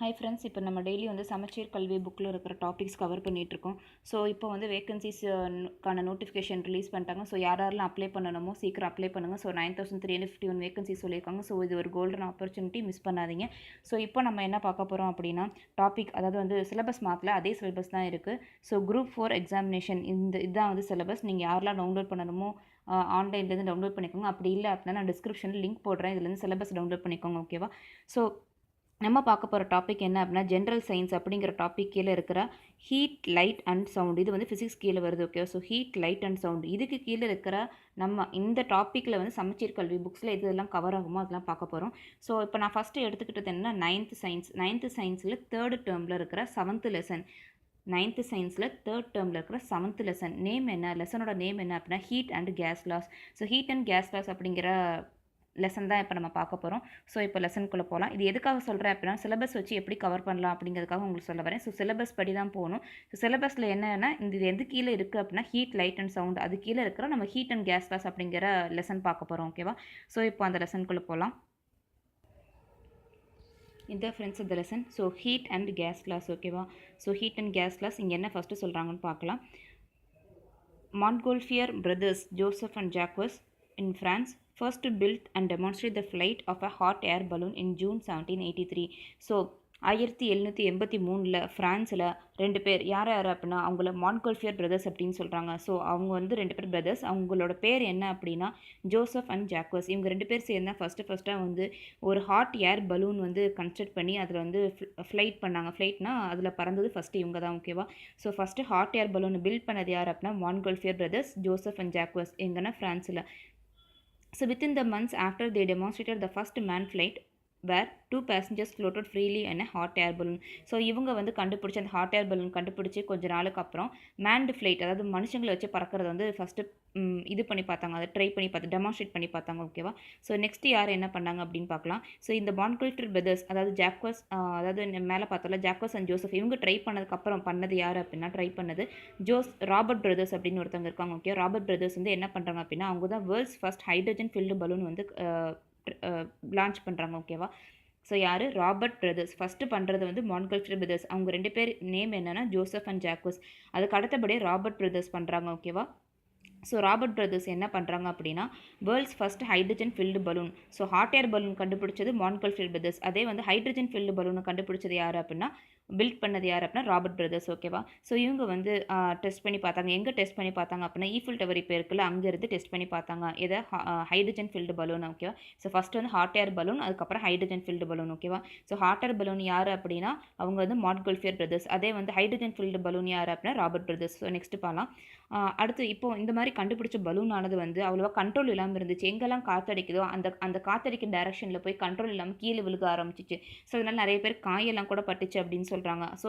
Hi friends, இப்போ நம்ம daily வந்து சமச்சீர் கல்வி புக்கில் இருக்கிற டாபிக்ஸ் கவர் பண்ணிகிட்ருக்கோம். ஸோ இப்போ வந்து வேகன்சிஸ்க்கான நோட்டிஃபிகேஷன் ரிலீஸ் பண்ணிட்டாங்க. ஸோ யாரெல்லாம் அப்ளை பண்ணணுமோ சீக்கிரம் அப்ளை பண்ணுங்கள். ஸோ 9351 வேகன்சிஸ் சொல்லியிருக்காங்க. ஸோ இது ஒரு கோல்டன் ஆப்பர்ச்சுனிட்டி, மிஸ் பண்ணாதீங்க. ஸோ இப்போ நம்ம என்ன பார்க்க போகிறோம் அப்படின்னா டாபிக், அதாவது வந்து சிலபஸ் மார்க்கில் அதே சிலபஸ் தான் இருக்குது. ஸோ குரூப் 4 எக்ஸாமினேஷன் இதுதான் வந்து சிலபஸ். நீங்கள் யாரெல்லாம் டவுன்லோட் பண்ணணுமோ ஆன்லைன்லேருந்து டவுன்லோட் பண்ணிக்கோங்க. அப்படி இல்லை அப்படின்னா நான் டிஸ்கிரிப்ஷனில் லிங்க் போடுறேன், இதுலேருந்து சிலபஸ் டவுன்லோட் பண்ணிக்கோங்க. ஓகேவா? ஸோ நம்ம பார்க்க போகிற டாபிக் என்ன அப்படின்னா ஜென்ரல் சயின்ஸ் அப்படிங்கிற டாபிக் கீழே இருக்கிற ஹீட், லைட் அண்ட் சவுண்ட். இது வந்து ஃபிசிக்ஸ் கீழே வருது. Okay, so heat, light and sound இதுக்கு கீழே இருக்கிற நம்ம இந்த டாப்பிக்கில் வந்து சமச்சீர் கல்வி புக்ஸில் இதெல்லாம் கவர் ஆகுமோ அதெல்லாம் பார்க்க போகிறோம். ஸோ இப்போ நான் ஃபஸ்ட்டு எடுத்துக்கிட்டது என்னன்னா நைன்த்து சயின்ஸில் தேர்டு டேர்மில் இருக்கிற 7th லெசன். 9th சயின்ஸில் தேர்ட் டேர்மில் இருக்கிற 7th லெசன். நேம் என்ன, லெசனோட நேம் என்ன அப்படின்னா heat and gas laws. So heat and gas laws அப்படிங்கிற லெசன் தான் இப்போ நம்ம பார்க்க போகிறோம். ஸோ இப்போ லெசனுக்குள்ளே போகலாம். இது எதுக்காக சொல்கிறேன் அப்படின்னா சிலபஸ் வச்சு எப்படி கவர் பண்ணலாம் அப்படிங்கிறதுக்காக உங்களுக்கு சொல்ல வரேன். ஸோ சிலபஸ் படி தான் போகணும். ஸோ சிலபஸில் என்னென்னா இது எது கீழே இருக்குது அப்படின்னா ஹீட், லைட் அண்ட் சவுண்ட். அது கீழே இருக்கிற நம்ம ஹீட் அண்ட் கேஸ் லாஸ் அப்படிங்கிற லெசன் பார்க்க போகிறோம். ஓகேவா? ஸோ இப்போ அந்த லெசனுக்குள்ளே போகலாம். இந்த ஃப்ரெண்ட்ஸ் இந்த lesson. So heat and gas laws. ஓகேவா? So heat and gas laws இங்கே என்ன ஃபஸ்ட்டு சொல்கிறாங்கன்னு பார்க்கலாம். Montgolfier brothers Joseph and Jacques in France first built and demonstrated the flight of a hot air balloon in June 1783. So 1783 ஃப்ரான்ஸில் 2 பேர் யார் அப்படின்னா அவங்கள மான்ட்கோல்ஃபியர் பிரதர்ஸ் அப்படின்னு சொல்கிறாங்க. ஸோ அவங்க வந்து 2 பேர் பிரதர்ஸ். அவங்களோட பேர் என்ன அப்படின்னா ஜோசப் அண்ட் ஜாக்வஸ். இவங்க 2 பேர் சேர்ந்து ஃபஸ்ட்டாக வந்து ஒரு ஹாட் ஏர் பலூன் வந்து கன்ஸ்ட்ரக்ட் பண்ணி அதில் வந்து ஃப்ளைட் பண்ணாங்க. ஃப்ளைட்னா அதில் பறந்தது ஃபஸ்ட்டு இவங்க தான். ஓகேவா? So first hot air balloon build பண்ணது யார் அப்படின்னா Montgolfier brothers, Joseph and Jacques. எங்கன்னா ஃப்ரான்ஸில். So within the months after they demonstrated the first manned flight where 2 passengers floated freely in a hot air balloon. So இவங்க வந்து கண்டுபிடிச்சி அந்த hot air balloon கண்டுபிடிச்சி கொஞ்ச நாளுக்கு அப்புறம் மேன்டு ஃப்ளைட், அதாவது மனுஷங்களை வச்சு பறக்கிறது வந்து ஃபஸ்ட்டு இது பண்ணி பார்த்தாங்க, அதை ட்ரை பண்ணி டெமான்ஸ்ட்ரேட் பண்ணி பார்த்தாங்க. ஓகேவா? ஸோ நெக்ஸ்ட் யார் என்ன பண்ணாங்க அப்படின்னு பார்க்கலாம். ஸோ இந்த மான்ட்கோல்ஃபியர் பிரதர்ஸ், அதாவது ஜாக்வஸ், அதாவது மேலே பார்த்தோம்ல ஜாக்வஸ் அண்ட் ஜோசப், இவங்க ட்ரை பண்ணதுக்கப்புறம் பண்ணது யார் அப்படின்னா ராபர்ட் பிரதர்ஸ் அப்படின்னு ஒருத்தவங்க இருக்காங்க. ஓகே, ராபர்ட் பிரதர்ஸ் வந்து என்ன பண்ணுறாங்க அப்படின்னா அவங்க தான் world's first hydrogen filled balloon வந்து லான்ச் பண்ணுறாங்க. ஓகேவா? ஸோ யார்? Robert brothers. ஃபஸ்ட்டு பண்ணுறது வந்து மான்ட்கோல்ஃபியர் பிரதர்ஸ். அவங்க 2 பேர் நேம் என்னென்னா ஜோசப் அண்ட் ஜாக்வஸ். அதுக்கு அடுத்தபடியே ராபர்ட் பிரதர்ஸ் பண்ணுறாங்க. ஓகேவா? ஸோ ராபர்ட் பிரதர்ஸ் என்ன பண்ணுறாங்க அப்படின்னா world's first hydrogen filled balloon. So hot air balloon கண்டுபிடிச்சது மான்ட்கோல்ஃபியர் பிரதர்ஸ். அதே வந்து ஹைட்ரஜன் ஃபில்டு பலூனை கண்டுபிடிச்சது யார் அப்படின்னா பில்ட் பண்ணது யார் அப்படின்னா ராபர்ட் பிரதர்ஸ். ஓகேவா? ஸோ இவங்க வந்து டெஸ்ட் பண்ணி பார்த்தாங்க. எங்கே டெஸ்ட் பண்ணி பார்த்தாங்க அப்படின்னா ஈஃபில் டவர் இப்போ இருக்குல்ல, அங்கேருந்து டெஸ்ட் பண்ணி பார்த்தாங்க. எதை? Hydrogen filled balloon. ஓகேவா? ஸோ ஃபஸ்ட்டு வந்து ஹாட் ஏர் பலூன், அதுக்கப்புறம் ஹைட்ரஜன் ஃபில்டு பலூன். ஓகேவா? ஸோ ஹாட் ஏர் பலூன் யார் அப்படின்னா அவங்க வந்து மான்ட்கோல்ஃபியர் பிரதர்ஸ். அதே வந்து ஹைட்ரஜன் ஃபில்டு பலூன் யார் அப்படின்னா ராபர்ட் பிரதர்ஸ். ஸோ நெக்ஸ்ட் பார்க்கலாம். அடுத்து இப்போது இந்த மாதிரி கண்டுபிடிச்ச பலூன் ஆனது வந்து அவ்வளோவா கண்ட்ரோல் இல்லாமல் இருந்துச்சு. எங்கெல்லாம் காற்றடிக்குதோ அந்த காற்றடிக்க டைரக்ஷனில் போய் கண்ட்ரோல் இல்லாமல் கீழே விழுக ஆரம்பிச்சிச்சு. ஸோ அதனால் நிறைய பேர் காயெல்லாம் கூட பட்டுச்சு அப்படின்னு சொல்கிறாங்க. So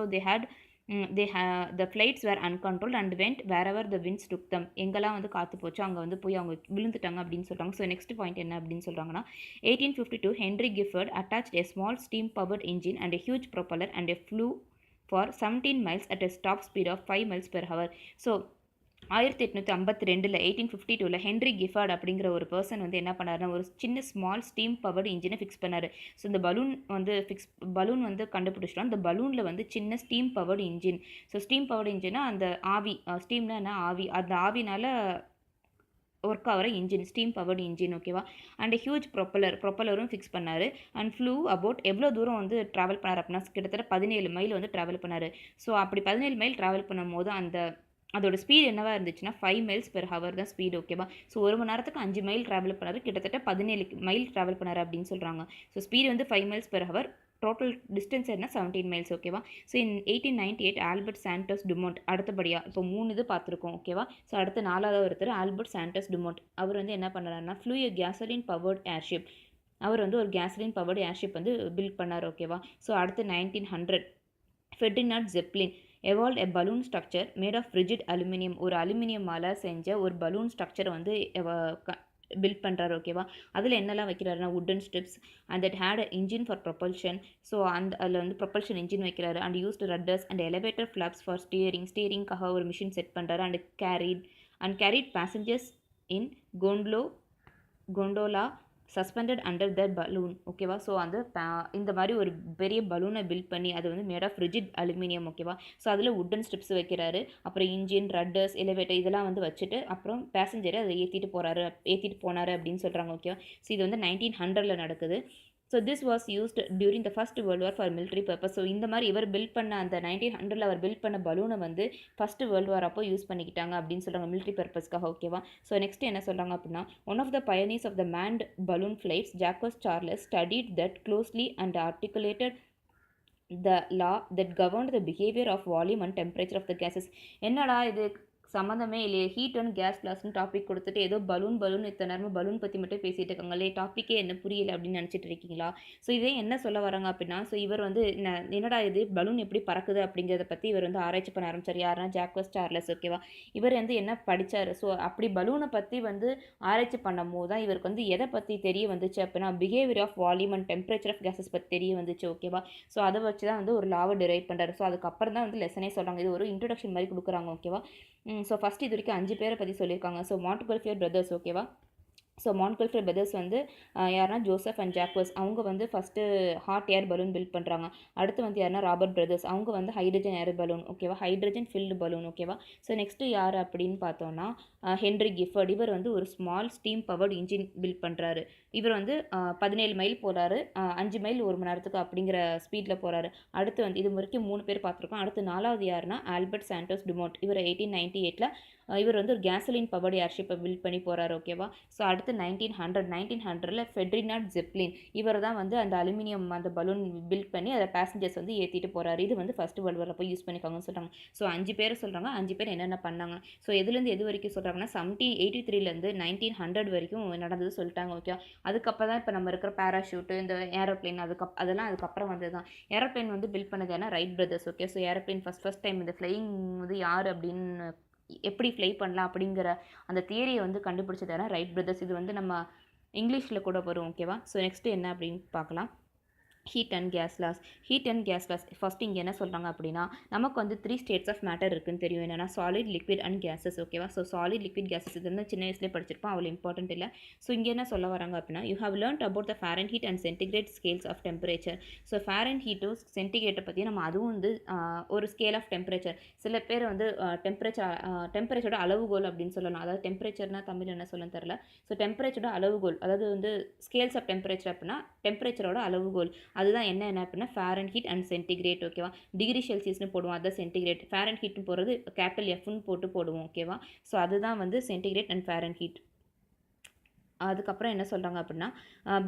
the flights were uncontrolled and went wherever the winds took them. எங்கெல்லாம் வந்து காற்று போச்சோ அங்கே வந்து போய் அவங்க விழுந்துட்டாங்க அப்படின்னு சொல்கிறாங்க. ஸோ நெக்ஸ்ட் பாயிண்ட் என்ன அப்படின்னு சொல்கிறாங்கன்னா 1852 Henry கிஃபர்ட் attached a small steam powered engine and a huge propeller and a flew for 17 miles at a top speed of 5 miles per hour. So 1852 1852 Henry Giffard அப்படிங்கிற ஒரு பர்சன் வந்து என்ன பண்ணாருன்னா ஒரு சின்ன ஸ்மால் ஸ்டீம் பவர்டு இன்ஜினை fix பண்ணார். So இந்த பலூன் வந்து கண்டுபிடிச்சிட்டோம். அந்த பலூனில் வந்து சின்ன steam powered engine. So steam powered இன்ஜினா அந்த ஆவி, ஸ்டீம்னா என்ன ஆவி, அந்த ஆவினால் ஒர்க் ஆகிற இன்ஜின், ஸ்டீம் பவர்டு இன்ஜின். ஓகேவா? அண்ட் ஹியூஜ் ப்ரொப்பலரும் ஃபிக்ஸ் பண்ணார். அண்ட் ஃப்ளூ அபவுட் எவ்வளோ தூரம் வந்து ட்ராவல் பண்ணார் அப்படின்னா கிட்டத்தட்ட 17 மைல் வந்து ட்ராவல் பண்ணார். ஸோ அப்படி 17 மைல் ட்ராவல் பண்ணும்போது அதோட ஸ்பீடு என்னவா இருந்துச்சுன்னா 5 miles per hour தான் ஸ்பீடு. ஓகேவா? ஸோ 1 மணி நேரத்துக்கு 5 மைல் ட்ராவல் பண்ணார், கிட்டத்தட்ட 17 மைல் ட்ராவல் பண்ணார் அப்படின்னு சொல்கிறாங்க. ஸோ ஸ்பீடு வந்து 5 miles per hour, total distance என்ன 17 miles. ஓகேவா? So 1898 Albert Santos Dumont. அடுத்தபடியாக இப்போ 3 இது பார்த்துருக்கோம். ஓகேவா? ஸோ அடுத்து 4வது ஒருத்தர் ஆல்பர்ட் சாண்டோஸ் டுமோண்ட். அவர் வந்து என்ன பண்ணுறாருன்னா ஃப்ளூ எ கேசலின் பவர்ட் ஏர்ஷிப். அவர் வந்து ஒரு கேசலின் பவர்டு ஏர்ஷிப் வந்து பில்ட் பண்ணார். ஓகேவா? ஸோ அடுத்து 1900 Ferdinand ஜெப்லின் evolved a balloon structure made of rigid aluminum. ஒரு அலுமினியமால் செஞ்ச ஒரு பலூன் ஸ்ட்ரக்சரை வந்து பில்ட் பண்ணுறாரு. ஓகேவா? அதில் என்னெல்லாம் வைக்கிறாருன்னா wooden strips and that had a engine for propulsion. So அதில் வந்து ப்ரொபல்ஷன் இன்ஜின் வைக்கிறாரு. And used rudders and elevator flaps for ஸ்டீரிங்காக ஒரு மிஷின் செட் பண்ணுறாரு. And carried passengers in gondola suspended under that balloon ஓகேவா. ஸோ அந்த இந்த மாதிரி ஒரு பெரிய பலூனை பில்ட் பண்ணி அது வந்து மேட் ஆஃப் ரிஜிட் அலுமினியம் ஓகேவா. ஸோ அதில் உட்டன் ஸ்ட்ரிப்ஸ் வைக்கிறாரு, அப்புறம் இன்ஜின், ரட்டர்ஸ், எலிவேட்டர் இதெல்லாம் வந்து வச்சுட்டு அப்புறம் பேசஞ்சரை அதை ஏற்றிட்டு போனார் அப்படின்னு சொல்கிறாங்க ஓகேவா. ஸோ இது வந்து 1900 நடக்குது. So this was used during the first world war for military purpose. So இந்த மாதிரி இவர் பில்ட் பண்ண அந்த 1900 அவர் பில்ட் பண்ண பலூனை வந்து ஃபர்ஸ்ட் வேர்ல்டு வார் அப்போ யூஸ் பண்ணிக்கிட்டாங்க அப்படின்னு சொல்கிறாங்க மிலிட்ரி பர்பஸ்க்காக ஓகேவா. ஸோ நெக்ஸ்ட் என்ன சொல்கிறாங்க அப்படின்னா, one of the pioneers of the manned balloon flights Jacques Charles studied that closely and articulated the law that governed the behavior of volume and temperature of the gases. என்னடா இது சம்மந்தமே இல்லையே, heat and case லாஸ்னு topic கொடுத்துட்டு ஏதோ balloon இத்தனை நேரமும் balloon பற்றி மட்டும் பேசிகிட்டு இருக்காங்களே, டாப்பிக்கே என்ன புரியல அப்படின்னு நினச்சிட்டு இருக்கீங்களா. ஸோ இதே என்ன சொல்ல வராங்க அப்படின்னா, ஸோ இவர் வந்து என்னடா இது பலூன் எப்படி பறக்குது அப்படிங்கிறத பற்றி இவர் வந்து ஆராய்ச்சி பண்ண ஆரம்பிச்சார். யாருன்னா ஜாக்வஸ் சார்லஸ் ஓகேவா. இவர் வந்து என்ன படித்தார், ஸோ அப்படி பலூனை பற்றி வந்து ஆராய்ச்சி பண்ணும் போது தான் இவருக்கு வந்து எதை பற்றி தெரிய வந்துச்சு அப்படின்னா, behaviour of volume and temperature of gases பற்றி தெரிய வந்துச்சு ஓகேவா. ஸோ அதை வச்சு தான் வந்து ஒரு லாவை டிரைவ் பண்ணுறாரு. ஸோ அதுக்கப்புறம் தான் வந்து லெசனே சொல்கிறாங்க, இது ஒரு இன்ட்ரடக்ஷன் மாதிரி கொடுக்குறாங்க ஓகேவா. ஸோ ஃபஸ்ட் இது வரைக்கும் 5 பேரை பற்றி சொல்லியிருக்காங்க. ஸோ மாண்ட்கல்ஃபியர் பிரதர்ஸ் ஓகேவா. ஸோ மாண்ட்கல்ஃபியர் பிரதர்ஸ் வந்து யாருன்னா ஜோசப் அண்ட் ஜாக்வஸ், அவங்க வந்து first hot air balloon build பண்ணுறாங்க. அடுத்து வந்து யாருன்னா ராபர்ட் பிரதர்ஸ், அவங்க வந்து ஹைட்ரஜன் ஏர் பலூன் ஓகேவா, ஹைட்ரஜன் ஃபில்டு பலூன் ஓகேவா. ஸோ நெக்ஸ்ட்டு யார் அப்படின்னு பார்த்தோன்னா ஹென்ரி கிஃபர்ட், இவர் வந்து ஒரு small steam powered engine build பண்ணுறாரு. இவர் வந்து 17 மைல் போகிறாரு, 5 மைல் 1 மணி நேரத்துக்கு அப்படிங்கிற ஸ்பீடில் போகிறாரு. அடுத்து வந்து இது வரைக்கும் 3 பேர் பார்த்துருக்கோம். அடுத்து 4வது யாருன்னா ஆல்பர்ட் சாண்டோஸ் டுமோட், இவர் 1898 இவர் வந்து ஒரு கேசலின் பவர்டு ஏர்ஷிப்பை பில்ட் பண்ணி போகிறார் ஓகேவா. ஸோ அடுத்து 1900 ஃபெட்ரினாட் ஜெப்லின், இவர் தான் வந்து அந்த அலுமினியம் அந்த பலூன் பில்ட் பண்ணி அதை பேசஞ்சர்ஸ் வந்து ஏற்றிட்டு போகிறாரு. இது வந்து ஃபர்ஸ்ட் வேர்ல்டு வாரில் போய் யூஸ் பண்ணிக்காங்கன்னு சொல்கிறாங்க. ஸோ 5 பேர் சொல்கிறாங்க, 5 பேர் என்னென்ன பண்ணாங்க. ஸோ எதுலேருந்து எது வரைக்கும் சொல்கிறாங்கன்னா 1783 1900 வரைக்கும் நடந்தது சொல்லிட்டாங்க ஓகே. அதுக்கப்புறம் தான் இப்போ நம்ம இருக்கிற பேராஷூட்டு, இந்த ஏரோப்ளைன் அதெல்லாம் அதுக்கப்புறம் வந்து தான். ஏரோப்ளைன் வந்து பில்ட் பண்ணது ஏன்னா Wright brothers okay. So aeroplane first time இந்த ஃப்ளையிங் வந்து யார் அப்படின்னு எப்படி ஃப்ளை பண்ணலாம் அப்படிங்கிற அந்த தியரியை வந்து கண்டுபிடிச்சது ஏன்னா ரைட் பிரதர்ஸ். இது வந்து நம்ம இங்கிலீஷில் கூட வரும் ஓகேவா. ஸோ நெக்ஸ்ட்டு என்ன அப்படின்னு பார்க்கலாம். Heat and gas laws. First இங்கே என்ன சொல்கிறாங்க அப்படின்னா, நமக்கு வந்து 3 ஸ்டேட்ஸ் ஆஃப் மேட்டர் இருக்குன்னு தெரியும். என்னென்னா சாலிட், லிக்விட் அண்ட் கேஸஸ் ஓகேவா. ஸோ சாலிட், லிக்விட், கேஸஸ் இது வந்து சின்ன வயசுலேயே படிச்சிருப்போம், அவ்வளோ இம்பார்ட்டன்ட் இல்லை. ஸோ இங்கே என்ன சொல்ல வராங்க அப்படின்னா, you have learned about the Fahrenheit and centigrade scales of temperature. So ஃபாரன்ஹீட்டும் சென்டிகிரேட்டை பற்றி நம்ம அதுவும் வந்து ஒரு ஸ்கேல் ஆஃப் டெம்பரேச்சர். சில பேர் வந்து டெம்பரேச்சரோட அளவுகோல் அப்படின்னு சொல்லலாம். அதாவது டெம்பரேச்சர்னா தமிழ் என்ன சொல்லணும்னு தெரில. ஸோ டெம்பரேச்சரோட அளவுகோல், அதாவது வந்து ஸ்கேல்ஸ் ஆஃப் டெம்பரேச்சர் அப்படின்னா டெம்பரேச்சரோட அளவுகோல் அதுதான் என்ன அப்படின்னா ஃபாரன்ஹீட் அண்ட் சென்டிகிரேட் ஓகேவா. டிகிரி செல்சியஸ்னு போடுவோம், அதுதான் சென்டிகிரேட். ஃபாரன்ஹீட்னு போடுறது கேபிட்டல் எஃப்னு போடுவோம் ஓகேவா. ஸோ அதுதான் வந்து சென்டிகிரேட் அண்ட் ஃபாரன்ஹீட். அதுக்கப்புறம் என்ன சொல்கிறாங்க அப்படின்னா,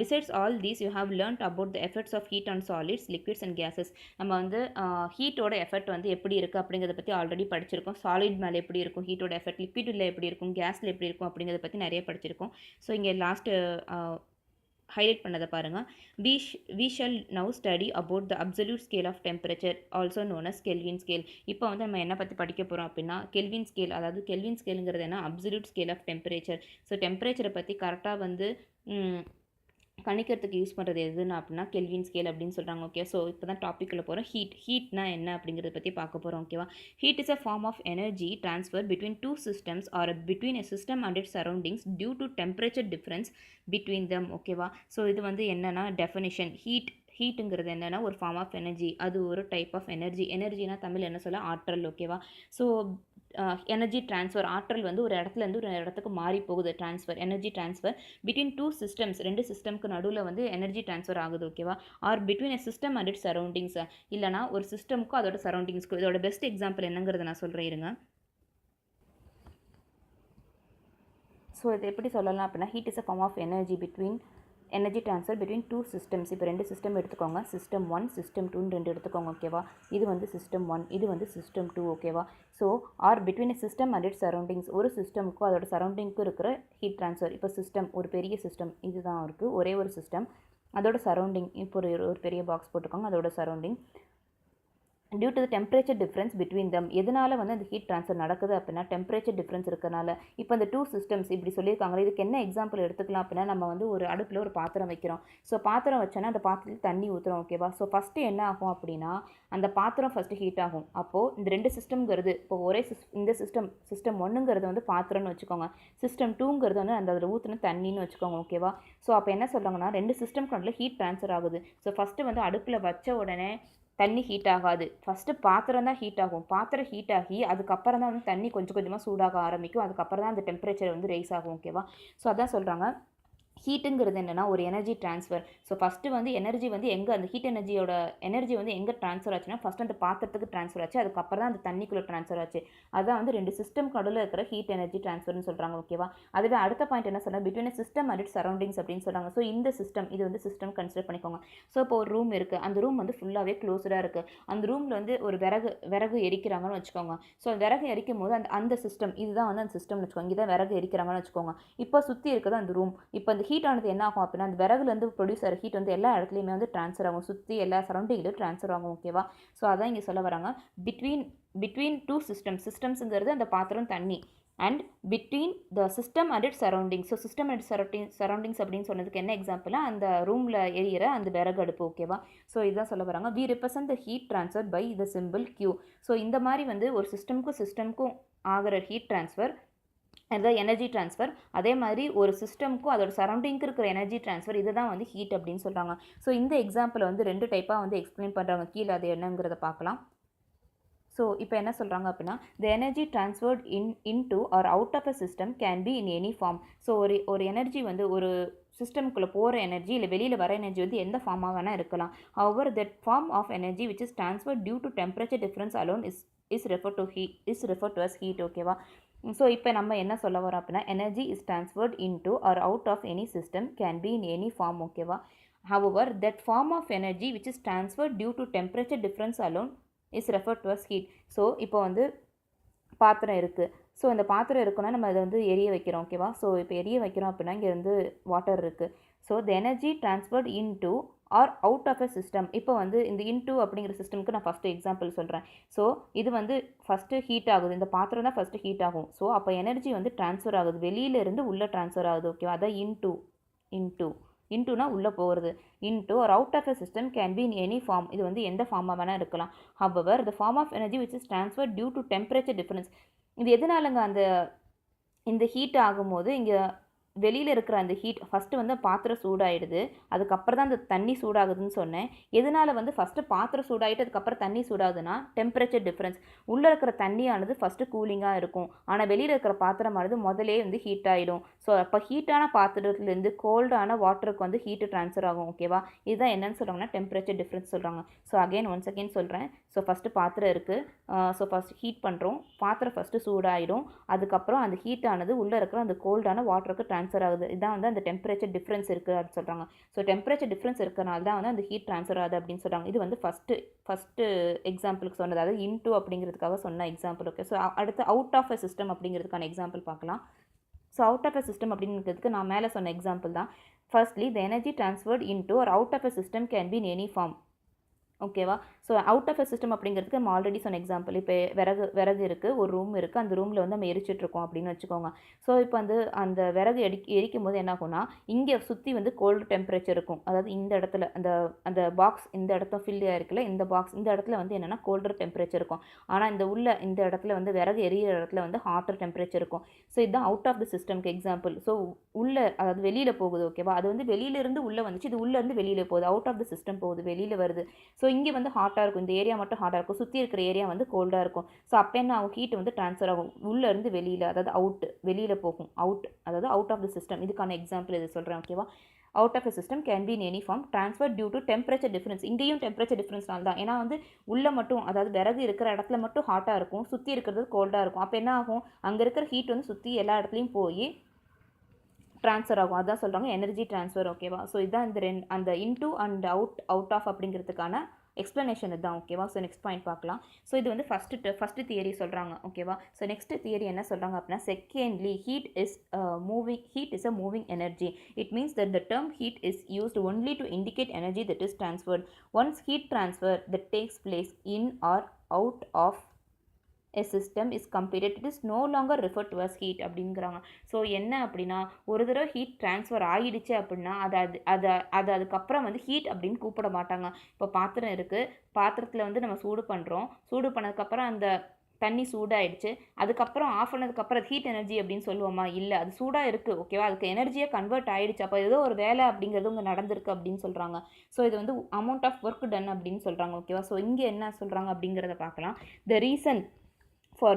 besides all these you have learned about the effects of heat on solids, liquids and gases. நம்ம வந்து ஹீட்டோட எஃபெக்ட் வந்து எப்படி இருக்குது அப்படிங்கிறத பற்றி ஆல்ரெடி படிச்சிருக்கோம். சாலிட் மேலே எப்படி இருக்கும் ஹீட்டோட எஃபெக்ட், லிக்விடில் எப்படி இருக்கும், கேஸில் எப்படி இருக்கும் அப்படிங்கிறத பற்றி நிறைய படிச்சிருக்கோம். ஸோ இங்கே லாஸ்ட்டு ஹைலைட் பண்ணதை பாருங்கள். we shall now study about the absolute scale of temperature also known as Kelvin scale. இப்போ வந்து நம்ம என்ன பற்றி படிக்க போகிறோம் அப்படின்னா கெல்வின் ஸ்கேல். அதாவது கெல்வின் ஸ்கேலுங்கிறது என்ன, absolute scale of temperature. So டெம்பரேச்சரை பற்றி கரெக்டாக வந்து கணிக்கிறதுக்கு யூஸ் பண்ணுறது எதுன்னு அப்படின்னா கெல்வின் ஸ்கேல் அப்படின்னு சொல்கிறாங்க ஓகே. ஸோ இப்போ தான் டாப்பிக்கில் போகிறோம். ஹீட்னா என்ன அப்படிங்கிறத பற்றி பார்க்க போகிறோம் ஓகேவா. Heat is a form of energy transfer between 2 systems or between a system and its surroundings due to temperature difference between them ஓகேவா. ஸோ இது வந்து என்னென்னா டெஃபினிஷன். ஹீட்டுங்கிறது என்னென்னா ஒரு ஃபார்ம் ஆஃப் எனர்ஜி, அது ஒரு டைப் ஆஃப் எனர்ஜினா தமிழ் என்ன சொல்ல, ஆற்றல் ஓகேவா. ஸோ எனர்ஜி ட்ரான்ஸ்ஃபர், ஆற்றல் வந்து ஒரு இடத்துலேருந்து ஒரு இடத்துக்கு மாறி போகுது, எனர்ஜி ட்ரான்ஸ்ஃபர் பிட்வீன் 2 systems, 2 சிஸ்டம்க்கு நடுவில் வந்து எனர்ஜி ட்ரான்ஸ்ஃபர் ஆகுது ஓகேவா. Or between a system and its surroundings, இல்லைனா ஒரு சிஸ்டமுக்கும் அதோட சரௌண்டிங்ஸ்க்கும். இதோட பெஸ்ட் எக்ஸாம்பிள் என்னங்கிறத நான் சொல்கிறேன் இருங்க. ஸோ இது எப்படி சொல்லலாம் அப்படின்னா, heat is a form of energy transfer between 2 systems. இப்போ 2 சிஸ்டம் எடுத்துக்கோங்க, சிஸ்டம் 1 சிஸ்டம் 2 2 எடுத்துக்கோங்க ஓகேவா. இது வந்து சிஸ்டம் 1, இது வந்து சிஸ்டம் 2 ஓகேவா. So or between a system and its surroundings, ஒரு சிஸ்டமுக்கும் அதோட சரௌண்டிங்க்கும் இருக்கிற ஹீட் ட்ரான்ஸ்ஃபர். இப்போ சிஸ்டம் ஒரு பெரிய சிஸ்டம் இதுதான் இருக்குது, ஒரே ஒரு சிஸ்டம், அதோட சரௌண்டிங் இப்போ ஒரு பெரிய பாக்ஸ் போட்டுக்கோங்க, அதோட surrounding. Due to the temperature difference between them. எதனால வந்து அந்த ஹீட் ட்ரான்ஸ்ஃபர் நடக்குது அப்படின்னா டெம்பரேச்சர் டிஃப்ரென்ஸ் இருக்கனால. இப்போ அந்த டூ சிஸ்டம்ஸ் இப்படி சொல்லியிருக்காங்க. இதுக்கு என்ன எக்ஸாம்பிள் எடுத்துக்கலாம் அப்படின்னா நம்ம வந்து ஒரு அடுப்பில் ஒரு பாத்திரம் வைக்கிறோம். ஸோ பாத்திரம் வச்சோன்னா அந்த பாத்திரத்தில் தண்ணி ஊற்றுறோம். ஓகேவா? ஸோ ஃபஸ்ட்டு என்ன ஆகும் அப்படின்னா அந்த பாத்திரம் ஃபஸ்ட்டு ஹீட் ஆகும். அப்போது இந்த ரெண்டு சிஸ்டம்ங்கிறது இப்போ ஒரே இந்த சிஸ்டம் ஒன்றுங்கிறது வந்து பாத்திரம்னு வச்சுக்கோங்க. சிஸ்டம் டூங்கிறது வந்து அந்த அதில் ஊற்றின தண்ணின்னு வச்சுக்கோங்க. ஓகேவா? ஸோ அப்போ என்ன சொல்கிறாங்கன்னா ரெண்டு சிஸ்டம் கண்டில் ஹீட் ட்ரான்ஸ்ஃபர் ஆகுது. ஸோ ஃபஸ்ட்டு வந்து அடுப்பில் வச்ச உடனே தண்ணி ஹீட் ஆகாது. ஃபஸ்ட்டு பாத்திரம் தான் ஹீட் ஆகும். பாத்திரம் ஹீட் ஆகி அதுக்கப்புறம் தான் வந்து தண்ணி கொஞ்சம் கொஞ்சமாக சூடாக ஆரம்பிக்கும். அதுக்கப்புறம் தான் அந்த டெம்பரேச்சர் வந்து ரைஸ் ஆகும். ஓகேவா? ஸோ அதான் சொல்கிறாங்க ஹீட்டுங்கிறது என்னென்னா ஒரு எனர்ஜி ட்ரான்ஸ்ஃபர். ஸோ ஃபஸ்ட்டு வந்து எனர்ஜி வந்து எங்கே அந்த ஹீட் எனர்ஜி வந்து எங்கே ட்ரான்ஸ்ஃபர் ஆச்சுன்னா ஃபஸ்ட் அந்த பாத்திரத்துக்கு ட்ரான்ஸ்ஃபர் ஆச்சு. அதுக்கப்புறம் தான் அந்த தண்ணிக்குள்ளே ட்ரான்ஸ்ஃபர் ஆச்சு. அதான் வந்து ரெண்டு சிஸ்டம் நடுவில் இருக்கிற ஹீட் எனர்ஜி ட்ரான்ஸ்ஃபர்னு சொல்கிறாங்க. ஓகேவா? அதுவே அடுத்த பாயிண்ட் என்ன சொல்கிறாங்க between system and its surroundings அப்படின்னு சொல்கிறாங்க. ஸோ இந்த சிஸ்டம் இது வந்து சிஸ்டம் கன்சிடர் பண்ணிக்கோங்க. ஸோ இப்போ ஒரு ரூம் இருக்குது. அந்த ரூம் வந்து ஃபுல்லாகவே க்ளோஸ்டாக இருக்குது. அந்த ரூமில் வந்து ஒரு விறகு எரிக்கிறாங்கன்னு வச்சுக்கோங்க. ஸோ விறகு எரிக்கும் போது அந்த சிஸ்டம் இதுதான் வந்து அந்த சிஸ்டம்னு வச்சுக்கோங்க. இங்கே தான் விறகு எரிக்கிறாங்கன்னு வச்சுக்கோங்க. இப்போ சுற்றி இருக்குது அந்த ரூம். இப்போ அந்த ஹீட் ஆனது என்ன ஆகும் அப்படின்னா அந்த விறகுலேருந்து ப்ரொடியூஸ் ஆகிற ஹீட் வந்து எல்லா இடத்துலையுமே வந்து ட்ரான்ஸ்ஃபர் ஆகும். சுற்றி எல்லா சரௌண்டிங்லையும் ட்ரான்ஸ்ஃபர் ஆகும். ஓகேவா? ஸோ அதான் இங்கே சொல்ல வராங்க பிட்வீன் டூ சிஸ்டம்ஸுங்கிறது அந்த பாத்திரம் தண்ணி and between the system and its surroundings. So system and surroundings அப்படின்னு சொன்னதுக்கு என்ன எக்ஸாம்பிளா அந்த ரூமில் எரியிற அந்த விறகு அடுப்பு. ஓகேவா? ஸோ இதுதான் சொல்ல வராங்க we represent the heat transfer by the simple Q. So இந்த மாதிரி வந்து ஒரு சிஸ்டம்க்கும் ஆகிற ஹீட் ட்ரான்ஸ்ஃபர் அதுதான் எனர்ஜி ட்ரான்ஸ்ஃபர். அதே மாதிரி ஒரு சிஸ்டம்க்கும் அதோட சரௌண்டிங்க்கு இருக்கிற எனர்ஜி ட்ரான்ஸ்ஃபர் இதை தான் வந்து ஹீட் அப்படின்னு சொல்கிறாங்க. ஸோ இந்த எக்ஸாம்பிள் வந்து ரெண்டு டைப்பாக வந்து எக்ஸ்பிளைன் பண்ணுறாங்க. கீழே அது என்னங்கிறத பார்க்கலாம். ஸோ இப்போ என்ன சொல்கிறாங்க அப்படின்னா the energy transferred into or out of a system can be in any form. So ஒரு எனர்ஜி வந்து ஒரு சிஸ்டம்குள்ளே போகிற எனர்ஜி இல்லை வெளியில் வர எனர்ஜி வந்து எந்த ஃபார்மாக வேணால் இருக்கலாம். However that form of energy which is transfer due to temperature difference alone is refer to as heat. ஓகேவா? ஸோ இப்போ நம்ம என்ன சொல்ல வரோம் அப்படின்னா energy is transferred into or out of any system can be in any form. ஓகேவா? However that form of energy which is transferred due to temperature difference alone is refer to as heat. So இப்போ வந்து பாத்திரம் இருக்குது. So இந்த பாத்திரம் இருக்குன்னா நம்ம அதை வந்து எரிய வைக்கிறோம். ஓகேவா? ஸோ இப்போ எரிய வைக்கிறோம் அப்படின்னா இங்கே வந்து வாட்டர் இருக்குது. So the energy transferred into or out of a system. இப்போ வந்து இந்த இன்டு அப்படிங்கிற சிஸ்டம்க்கு நான் ஃபஸ்ட்டு எக்ஸாம்பிள் சொல்கிறேன். ஸோ இது வந்து ஃபஸ்ட்டு ஹீட் ஆகுது. இந்த பாத்திரம் தான் ஃபஸ்ட்டு ஹீட் ஆகும். ஸோ அப்போ எனர்ஜி வந்து ட்ரான்ஸ்ஃபர் ஆகுது. வெளியிலேருந்து உள்ளே ட்ரான்ஸ்ஃபர் ஆகுது. ஓகேவா? அதான் இன்டூனா உள்ளே போகிறது. Into or out of a system can be in any form. இது வந்து எந்த ஃபார்மாக வேணால் இருக்கலாம். However the form of energy which is transfer due to temperature difference. இது எதனாலங்க இந்த ஹீட் ஆகும்போது இங்கே வெளியில் இருக்கிற அந்த ஹீட் ஃபஸ்ட்டு வந்து பாத்திரம் சூடாகிடுது. அதுக்கப்புறம் தான் அந்த தண்ணி சூடாகுதுன்னு சொன்னேன். எதனால் வந்து ஃபஸ்ட்டு பாத்திரம் சூடாகிட்டு அதுக்கப்புறம் தண்ணி சூடாகுதுன்னா டெம்பரேச்சர் டிஃப்ரென்ஸ். உள்ளே இருக்கிற தண்ணியானது ஃபஸ்ட்டு கூலிங்காக இருக்கும். ஆனால் வெளியில் இருக்கிற பாத்திரமானது முதலே வந்து ஹீட் ஆகிடும். ஸோ அப்போ ஹீட்டான பாத்திரத்துலேருந்து கோல்டான வாட்டருக்கு வந்து ஹீட்டு ட்ரான்ஸ்ஃபர் ஆகும். ஓகேவா? இதுதான் என்னென்னு சொல்கிறாங்கன்னா டெம்பரேச்சர் டிஃப்ரென்ஸ் சொல்கிறாங்க. ஸோ ஒன்ஸ் அகெயின் சொல்கிறேன். ஸோ ஃபஸ்ட்டு பாத்திரம் இருக்குது. ஸோ ஃபஸ்ட் ஹீட் பண்ணுறோம். பாத்திரம் ஃபஸ்ட்டு சூடாகிடும். அதுக்கப்புறம் அந்த ஹீட்டானது உள்ளே இருக்கிற அந்த கோல்டான வாட்டருக்கு ட்ரான்ஸ்ஃபர் ஆகுது. இதான் வந்து அந்த டெம்பரேச்சர் டிஃப்ரென்ஸ் இருக்குது அப்படின்னு சொல்கிறாங்க. ஸோ டெம்பரேச்சர் டிஃப்ரென்ஸ் இருக்கிறனால தான் வந்து அந்த ஹீட் ட்ரான்ஸ்ஃபர் ஆகுது அப்படின்னு சொல்கிறாங்க. இது வந்து ஃபஸ்ட்டு எக்ஸாம்பிளுக்கு சொன்னது, அதாவது இன்டூ அப்படிங்கிறதுக்காக சொன்ன எக்ஸாம்பிள். ஓகே? ஸோ அடுத்து அவுட் ஆஃப் அ சிஸ்டம் அப்படிங்கிறதுக்கான எக்ஸாம்பிள் பார்க்கலாம். So out of a system அப்படிங்கிறதுக்கு நான் மேலே சொன்ன எக்ஸாம்பிள் தான். Firstly the energy transferred into or out of a system can be in any form. ஓகேவா? So out of a system அப்படிங்கிறதுக்கு நம்ம ஆல்ரெடி சொன்ன எக்ஸாம்பிள். இப்போ விறகு இருக்குது, ஒரு ரூம் இருக்குது. அந்த ரூமில் வந்து நம்ம எரிச்சிட்ருக்கோம் அப்படின்னு வச்சுக்கோங்க. ஸோ இப்போ அந்த விறகு எரிக்கும் போது என்ன ஆகும்னா இங்கே சுற்றி வந்து கோல்டு டெம்பரேச்சர் இருக்கும். அதாவது இந்த இடத்துல அந்த பாக்ஸ் இந்த இடத்துல ஃபில் ஆகிருக்குல்ல, இந்த பாக்ஸ் இந்த இடத்துல வந்து என்னென்னா கோல்டர் டெம்பரேச்சர் இருக்கும். ஆனால் இந்த இடத்துல வந்து விறகு எரியிற இடத்துல வந்து ஹாட்டர் டெம்பரேச்சர் இருக்கும். ஸோ இதுதான் அவுட் ஆஃப் த சிஸ்டம்க்கு எக்ஸாம்பிள். ஸோ அதாவது வெளியில் போகுது. ஓகேவா? அது வந்து வெளியிலேருந்து உள்ளே வந்துச்சு. இது உள்ளேருந்து வெளியில் போகுது. அவுட் ஆஃப் த சிஸ்டம் போகுது, வெளியில் வருது. ஸோ இங்கே வந்து ஹாட்டாக இருக்கும். இந்த ஏரியா மட்டும் ஹாட்டாக இருக்கும். சுற்றி இருக்கிற ஏரியா வந்து கோல்டாக இருக்கும். ஸோ அப்போ என்ன ஆகும்? ஹீட் வந்து ட்ரான்ஸ்ஃபர் ஆகும். உள்ளேருந்து வெளியில், அதாவது வெளியில் போகும். அதாவது அவுட் ஆஃப் த சிஸ்டம். இதுக்கான எக்ஸாம்பிள் இது சொல்கிறேன். ஓகேவா? Out of a system can be in any form transfer due to temperature difference. இங்கேயும் டெம்பரேச்சர் டிஃப்ரென்ஸ்னால தான். ஏன்னா வந்து உள்ளே மட்டும், அதாவது விறகு இருக்கிற இடத்துல மட்டும் ஹாட்டாக இருக்கும், சுற்றி இருக்கிறது கோல்டாக இருக்கும். அப்போ என்ன ஆகும்? அங்கே இருக்கிற ஹீட் வந்து சுற்றி எல்லா இடத்துலையும் போய் ட்ரான்ஸ்ஃபர் ஆகும். அதான் சொல்கிறாங்க எனர்ஜி ட்ரான்ஸ்ஃபர். ஓகேவா? ஸோ இதுதான் அந்த இன்டூ அண்ட் அவுட் ஆஃப் அப்படிங்கிறதுக்கான எக்ஸ்ப்ளனேஷன் இதுதான் ஓகேவா. ஸோ நெக்ஸ்ட் பாயிண்ட் பார்க்கலாம். ஸோ இது வந்து ஃபஸ்ட்டு தியரி சொல்கிறாங்க ஓகேவா. ஸோ நெக்ஸ்ட் தியரி என்ன சொல்கிறாங்க அப்படின்னா, secondly heat is a moving energy. It means that the term heat is used only to indicate energy that is transferred. Once heat transfer that takes place in or out of a system is completed, it is no longer referred to as heat அப்படிங்கிறாங்க. So என்ன அப்படின்னா, ஒரு தடவை heat transfer ஆகிடுச்சு அப்படின்னா அதுக்கப்புறம் வந்து heat அப்படின்னு கூப்பிட மாட்டாங்க. இப்போ பாத்திரம் இருக்குது, பாத்திரத்தில் வந்து நம்ம சூடு பண்ணுறோம், சூடு பண்ணதுக்கப்புறம் அந்த தண்ணி சூடாகிடுச்சு, அதுக்கப்புறம் ஆஃப் பண்ணதுக்கப்புறம் அது ஹீட் எனர்ஜி அப்படின்னு சொல்லுவோமா? இல்லை, அது சூடாக இருக்குது ஓகேவா, அதுக்கு எனர்ஜியாக கன்வெர்ட் ஆகிடுச்சு, அப்போ ஏதோ ஒரு வேலை அப்படிங்கிறது இங்கே நடந்திருக்கு அப்படின்னு சொல்கிறாங்க. ஸோ இது வந்து அமௌண்ட் ஆஃப் ஒர்க் டன் அப்படின்னு சொல்கிறாங்க ஓகேவா. ஸோ இங்கே என்ன சொல்கிறாங்க அப்படிங்கிறத பார்க்கலாம். The reason for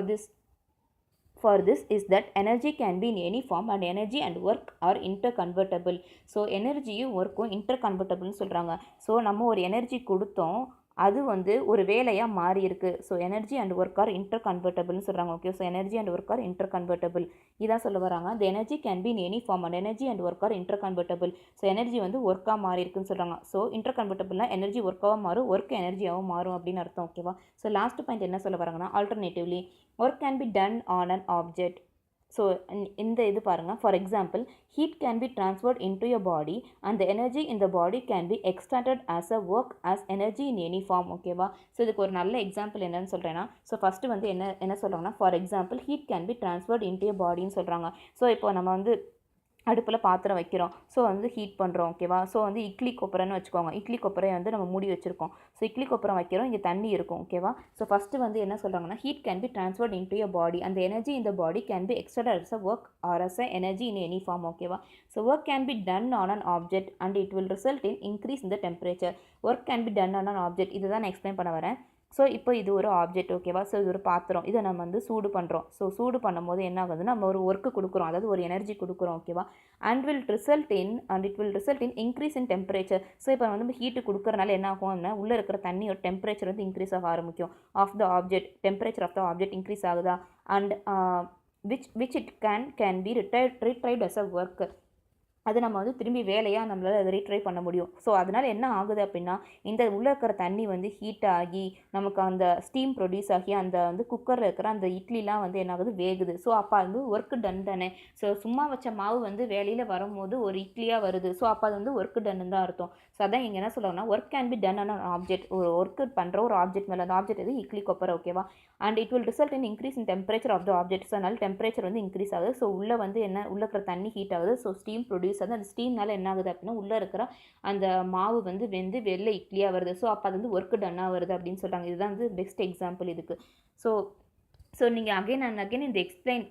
this is that energy can be in any form and energy and work are interconvertible. So எனர்ஜியும் ஒர்க்கும் இன்டர்கன்வெர்ட்டபிள்னு சொல்கிறாங்க. ஸோ நம்ம ஒரு எனர்ஜி கொடுத்தோம், அது வந்து ஒரு வேலையாக மாறி இருக்குது. So energy and work are இன்டர்கன்வெர்ட்டபிள்னு சொல்கிறாங்க okay. So energy and work are interconvertible இதான் சொல்ல வராங்க. The energy can be in any form and energy and work are interconvertible. So energy வந்து ஒர்க்காக மாறி இருக்குன்னு சொல்கிறாங்க. ஸோ இன்டர்கன்வெர்ட்டபிள்னா எனர்ஜி ஒர்க்காகவும் மாறும், ஒர்க் எனர்ஜியாகவும் மாறும் அப்படின்னு அர்த்தம் ஓகேவா. ஸோ லாஸ்ட் பாயிண்ட் என்ன சொல்ல வராங்கன்னா, alternatively work can be done on an object. So இந்த இது பாருங்கள், for example heat can be transferred into your body and the energy in the body can be extracted as a work as energy in any form ஓகேவா. So இதுக்கு ஒரு நல்ல example என்னன்னு சொல்கிறேன்னா, so first வந்து என்ன சொல்கிறாங்கன்னா, for example heat can be transferred into your bodyன்னு சொல்கிறாங்க. ஸோ இப்போ நம்ம வந்து அடுப்பில் பாத்திரம் வைக்கிறோம், ஸோ வந்து ஹீட் பண்ணுறோம் ஓகேவா. ஸோ வந்து இட்லி கொப்பரைன்னு வச்சுக்கோங்க, இட்லி கொப்பரையை வந்து நம்ம மூடி வச்சுருக்கோம். ஸோ இட்லி கொப்பரம் வைக்கிறோம், இங்கே தண்ணி இருக்கும் ஓகேவா. ஸோ ஃபஸ்ட்டு வந்து என்ன சொல்கிறாங்கன்னா, heat can be transferred into your body அந்த எனர்ஜி இந்த body can be extra as a work or as a energy in any form ஓகேவா. So work can be done on an object and it will result in increase in the temperature. Work can be done on an object, இதுதான் நான் explain பண்ண வரேன். So இப்போ இது ஒரு object ஓகேவா. So இது ஒரு பாத்திரம், இதை நம்ம வந்து சூடு பண்ணுறோம். ஸோ சூடு பண்ணும்போது என்ன ஆகுதுன்னா, நம்ம ஒரு ஒர்க்கு கொடுக்குறோம், அதாவது ஒரு எனர்ஜி கொடுக்குறோம் ஓகேவா. And it will result in increase in temperature. So இப்போ வந்து ஹீட்டு கொடுக்குறனால என்ன ஆகும் அப்படின்னா, உள்ளே இருக்கிற தண்ணியோட டெம்பரேச்சர் வந்து இன்க்ரீஸ் ஆக ஆரம்பிக்கும். Of the object temperature of the object increase ஆகுதா, and which it can be retrieved as a work. அது நம்ம வந்து திரும்பி வேலையாக நம்மளால் அதை ரீட்ரை பண்ண முடியும். ஸோ அதனால் என்ன ஆகுது அப்படின்னா, இந்த உள்ளே இருக்கிற தண்ணி வந்து ஹீட் ஆகி நமக்கு அந்த ஸ்டீம் ப்ரொடியூஸ் ஆகி அந்த வந்து குக்கரில் இருக்கிற அந்த இட்லிலாம் வந்து என்ன ஆகுது, வேகுது. ஸோ அப்போ அது ஒர்க்கு டன் தானே. ஸோ சும்மா வச்ச மாவு வந்து வேலையில் வரும்போது ஒரு இட்லியாக வருது. ஸோ அப்போ அது வந்து ஒர்க்கு டன்னு தான் அர்த்தம். ஸோ அதான் இங்கே என்ன சொல்லுவாங்கன்னா, work can be done on an object. ஒரு ஒர்க்கு பண்ணுற ஒரு ஆப்ஜெக்ட் மேலே, அந்த ஆப்ஜெக்ட் எது, இட்லி கொப்பரை ஓகேவா. And it will result in increase in temperature of the object. So அதனால் டெம்பரேச்சர் வந்து இன்க்ரீஸ் ஆகுது. ஸோ உள்ளே வந்து உள்ள இருக்கிற தண்ணி ஹீட் ஆகுது. ஸோ ஸ்டீம் ப்ரொடியூஸ் ஆகுது. அந்த ஸ்டீம்னால என்ன ஆகுது அப்படின்னா, உள்ளே இருக்கிற அந்த மாவு வந்து வெந்து வெளில இட்லியாக வருது. ஸோ அப்போ அது வந்து ஒர்க்கு டன்னாக வருது அப்படின்னு சொல்கிறாங்க. இதுதான் வந்து பெஸ்ட் எக்ஸாம்பிள் இதுக்கு. ஸோ நீங்கள் அகைன் அண்ட் அகைன் இந்த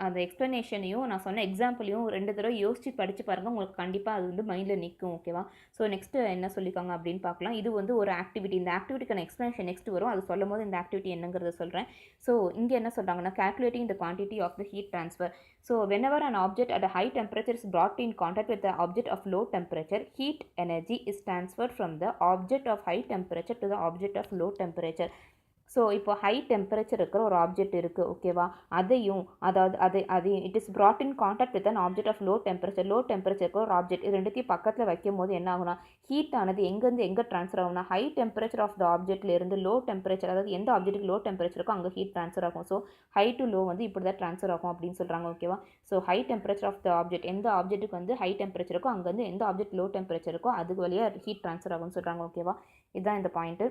அந்த எக்ஸ்ப்ளனேஷனையும் நான் சொன்ன எக்ஸாம்பிளையும் 2 தடவை யோசித்து படித்து பாருங்கள், உங்களுக்கு கண்டிப்பாக அது வந்து மைண்டில் நிற்கும் ஓகேவா. ஸோ நெக்ஸ்ட்டு என்ன சொல்லியிருக்காங்க அப்படின்னு பார்க்கலாம். இது வந்து ஒரு ஆக்டிவிட்டி, இந்த ஆக்டிவிட்டிக்கான எக்ஸ்ப்ளனேஷன் நெக்ஸ்ட் வரும். அது சொல்லும் போது இந்த ஆக்டிவிட்டி என்னங்கிறத சொல்கிறேன். ஸோ இங்கே என்ன சொல்கிறாங்கன்னா, calculating the quantity of the heat transfer. So whenever an object at a high temperature is brought in contact with the object of low temperature, heat energy is transferred from the object of high temperature to the object of low temperature. So இப்போ high temperature இருக்கிற ஒரு object இருக்குது ஓகேவா, அதாவது it is brought in contact with an object of low temperature. Low temperature இருக்கிற ஒரு object, இது ரெண்டுத்தையும் பக்கத்தில் வைக்கும் போது என்ன ஆகுனா, ஹீட் ஆனது எங்கேருந்து எங்கே ட்ரான்ஸ்ஃபர் ஆகும்னா, ஹை டெம்பரேச்சர் ஆஃப் த ஆப்ஜெக்ட்லேருந்து லோ டெம்பரேச்சர், அதாவது எந்த ஆப்ஜெக்ட்டுக்கு லோ டெம்பரேச்சர் இருக்கோ அங்கே ஹீட் ட்ரான்ஸ்ஃபர் ஆகும். ஸோ ஹை டு லோ வந்து இப்படி தான் ட்ரான்ஸ்ஃபர் ஆகும் அப்படின்னு சொல்கிறாங்க ஓகேவா. So high temperature of the object, எந்த ஆப்ஜெக்ட்டுக்கு வந்து ஹை டெம்பரேச்சர் இருக்கோ அங்கே வந்து எந்த ஆப்ஜெக்ட் லோ டெம்பரேச்சர் இருக்கோ அதுக்கு வழியாக ஹீட் ட்ரான்ஸ்ஃபர் ஆகும்னு சொல்கிறாங்க ஓகேவா. இதுதான் இந்த point.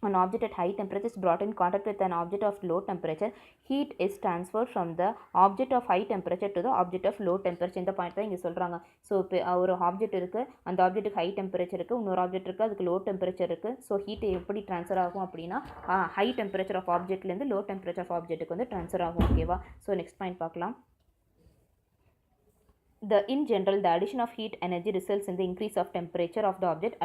An object at high temperature is brought in contact with an object of low temperature. Heat is transferred from the object of high temperature to the object of low temperature. இந்த point தான் இங்கே சொல்கிறாங்க. So இப்போ ஒரு object இருக்குது, அந்த ஆப்ஜெக்ட்டுக்கு high temperature இருக்குது, இன்னொரு ஆப்ஜெக்ட் இருக்குது அதுக்கு லோ டெம்பரேச்சர் இருக்குது. ஸோ ஹீட் எப்படி ட்ரான்ஸ்ஃபர் ஆகும் அப்படின்னா, ஹை டெம்பரேச்சர் ஆஃப் ஆப்ஜெக்ட்லேருந்து லோ டெம்பரேச்சர் ஆஃப் ஆப்ஜெக்ட்டுக்கு வந்து ட்ரான்ஸ்ஃபர் ஆகும் ஓகேவா. ஸோ நெக்ஸ்ட் பாயிண்ட் பார்க்கலாம். In general, the addition of heat energy results in the increase of temperature of the object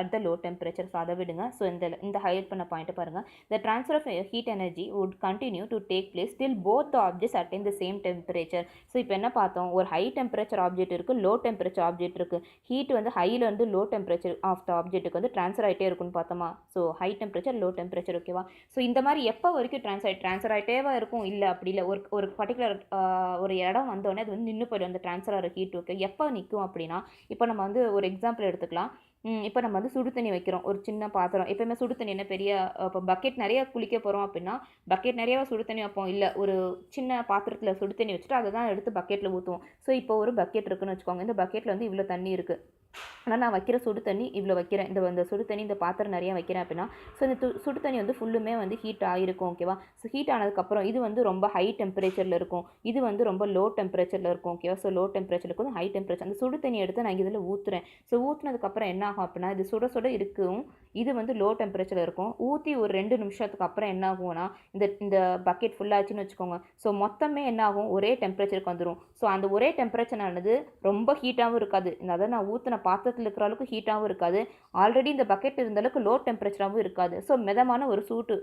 at the low temperature. So அதை விடுங்க. So இந்த highlight பண்ண பாயிண்ட்டை பாருங்கள். The transfer of heat energy would continue to take place till both the objects attain the same temperature. So இப்போ என்ன பார்த்தோம், ஒரு ஹை டெம்பரேச்சர் ஆப்ஜெக்ட் இருக்குது, லோ டெம்பரேச்சர் ஆப்ஜெக்ட் இருக்குது. ஹீட் வந்து ஹைலேருந்து லோ டெம்பரேச்சர் ஆஃப் த ஆப்ஜெக்ட்டுக்கு வந்து ட்ரான்ஸ்ஃபர் ஆகிட்டே இருக்குன்னு பார்த்தோமா. So high temperature low temperature ஓகேவா. ஸோ இந்த மாதிரி எப்போ வரைக்கும் ட்ரான்ஸ்ஃபர் ஆகிட்டேவா இருக்கும், இல்லை அப்படி இல்லை, ஒரு பர்டிகுலர் ஒரு இடம் வந்தோடனே அது வந்து நின்று போய்டும் அந்த ட்ரான்ஸ்ஃபர் ஆகிற ஹீட் ஓகே. எப்போ நிற்கும் அப்படின்னா, இப்போ நம்ம வந்து ஒரு எக்ஸாம்பிள் எடுத்துக்கலாம். இப்போ நம்ம வந்து சுடு தண்ணி வைக்கிறோம், ஒரு சின்ன பாத்திரம். எப்பயுமே சுடு தண்ணி என்ன பெரிய இப்போ பக்கெட் நிறைய குளிக்க போகிறோம் அப்படின்னா பக்கெட் நிறையா சுடு தண்ணி வைப்போம், இல்லை ஒரு சின்ன பாத்திரத்தில் சுடு தண்ணி வச்சுட்டு அதை தான் எடுத்து பக்கெட்டில் ஊற்றுவோம். ஸோ இப்போ ஒரு பக்கெட் இருக்குன்னு வச்சுக்கோங்க, இந்த பக்கெட்டில் வந்து இவ்வளோ தண்ணி இருக்குது. ஆனால் நான் வைக்கிற சுடு தண்ணி இவ்வளோ வைக்கிறேன், இந்த சுடு தண்ணி இந்த பாத்திரம் நிறையா வைக்கிறேன் அப்படின்னா ஸோ இந்த சுடு தண்ணி வந்து ஃபுல்லுமே வந்து ஹீட் ஆகிருக்கும். ஓகேவா? ஸோ ஹீட் ஆனதுக்கப்புறம் இது வந்து ரொம்ப ஹை டெம்பரேச்சரில் இருக்கும், இது வந்து ரொம்ப லோ டெம்பரேச்சரில் இருக்கும். ஓகேவா? ஸோ லோ டெம்பரேச்சர் இருக்கும், ஹை டெம்பரேச்சர். அந்த சுடு தண்ணி எடுத்து நான் இதில் ஊற்றுறேன். ஸோ ஊற்றுனதுக்கப்புறம் என்ன ஆகும் அப்படின்னா இது சுட சுட இருக்கும், இது வந்து லோ டெம்பரேச்சரில் இருக்கும். ஊற்றி ஒரு 2 நிமிஷத்துக்கு அப்புறம் என்ன ஆகும்னா இந்த பக்கெட் ஃபுல்லாச்சுன்னு வச்சுக்கோங்க. ஸோ மொத்தமே என்ன ஆகும், ஒரே டெம்பரேச்சருக்கு வந்துடும். ஸோ அந்த ஒரே டெம்பரேச்சரானது ரொம்ப ஹீட்டாகவும் இருக்காது, அதை நான் ஊற்றின பாத்திரத்தில் இருக்கிற அளவுக்கு ஹீட்டாகவும் இருக்காது, ஆல்ரெடி இந்த பக்கெட் இருந்த அளவுக்கு லோ டெம்பரேச்சராகவும் இருக்காது. ஸோ மிதமான ஒரு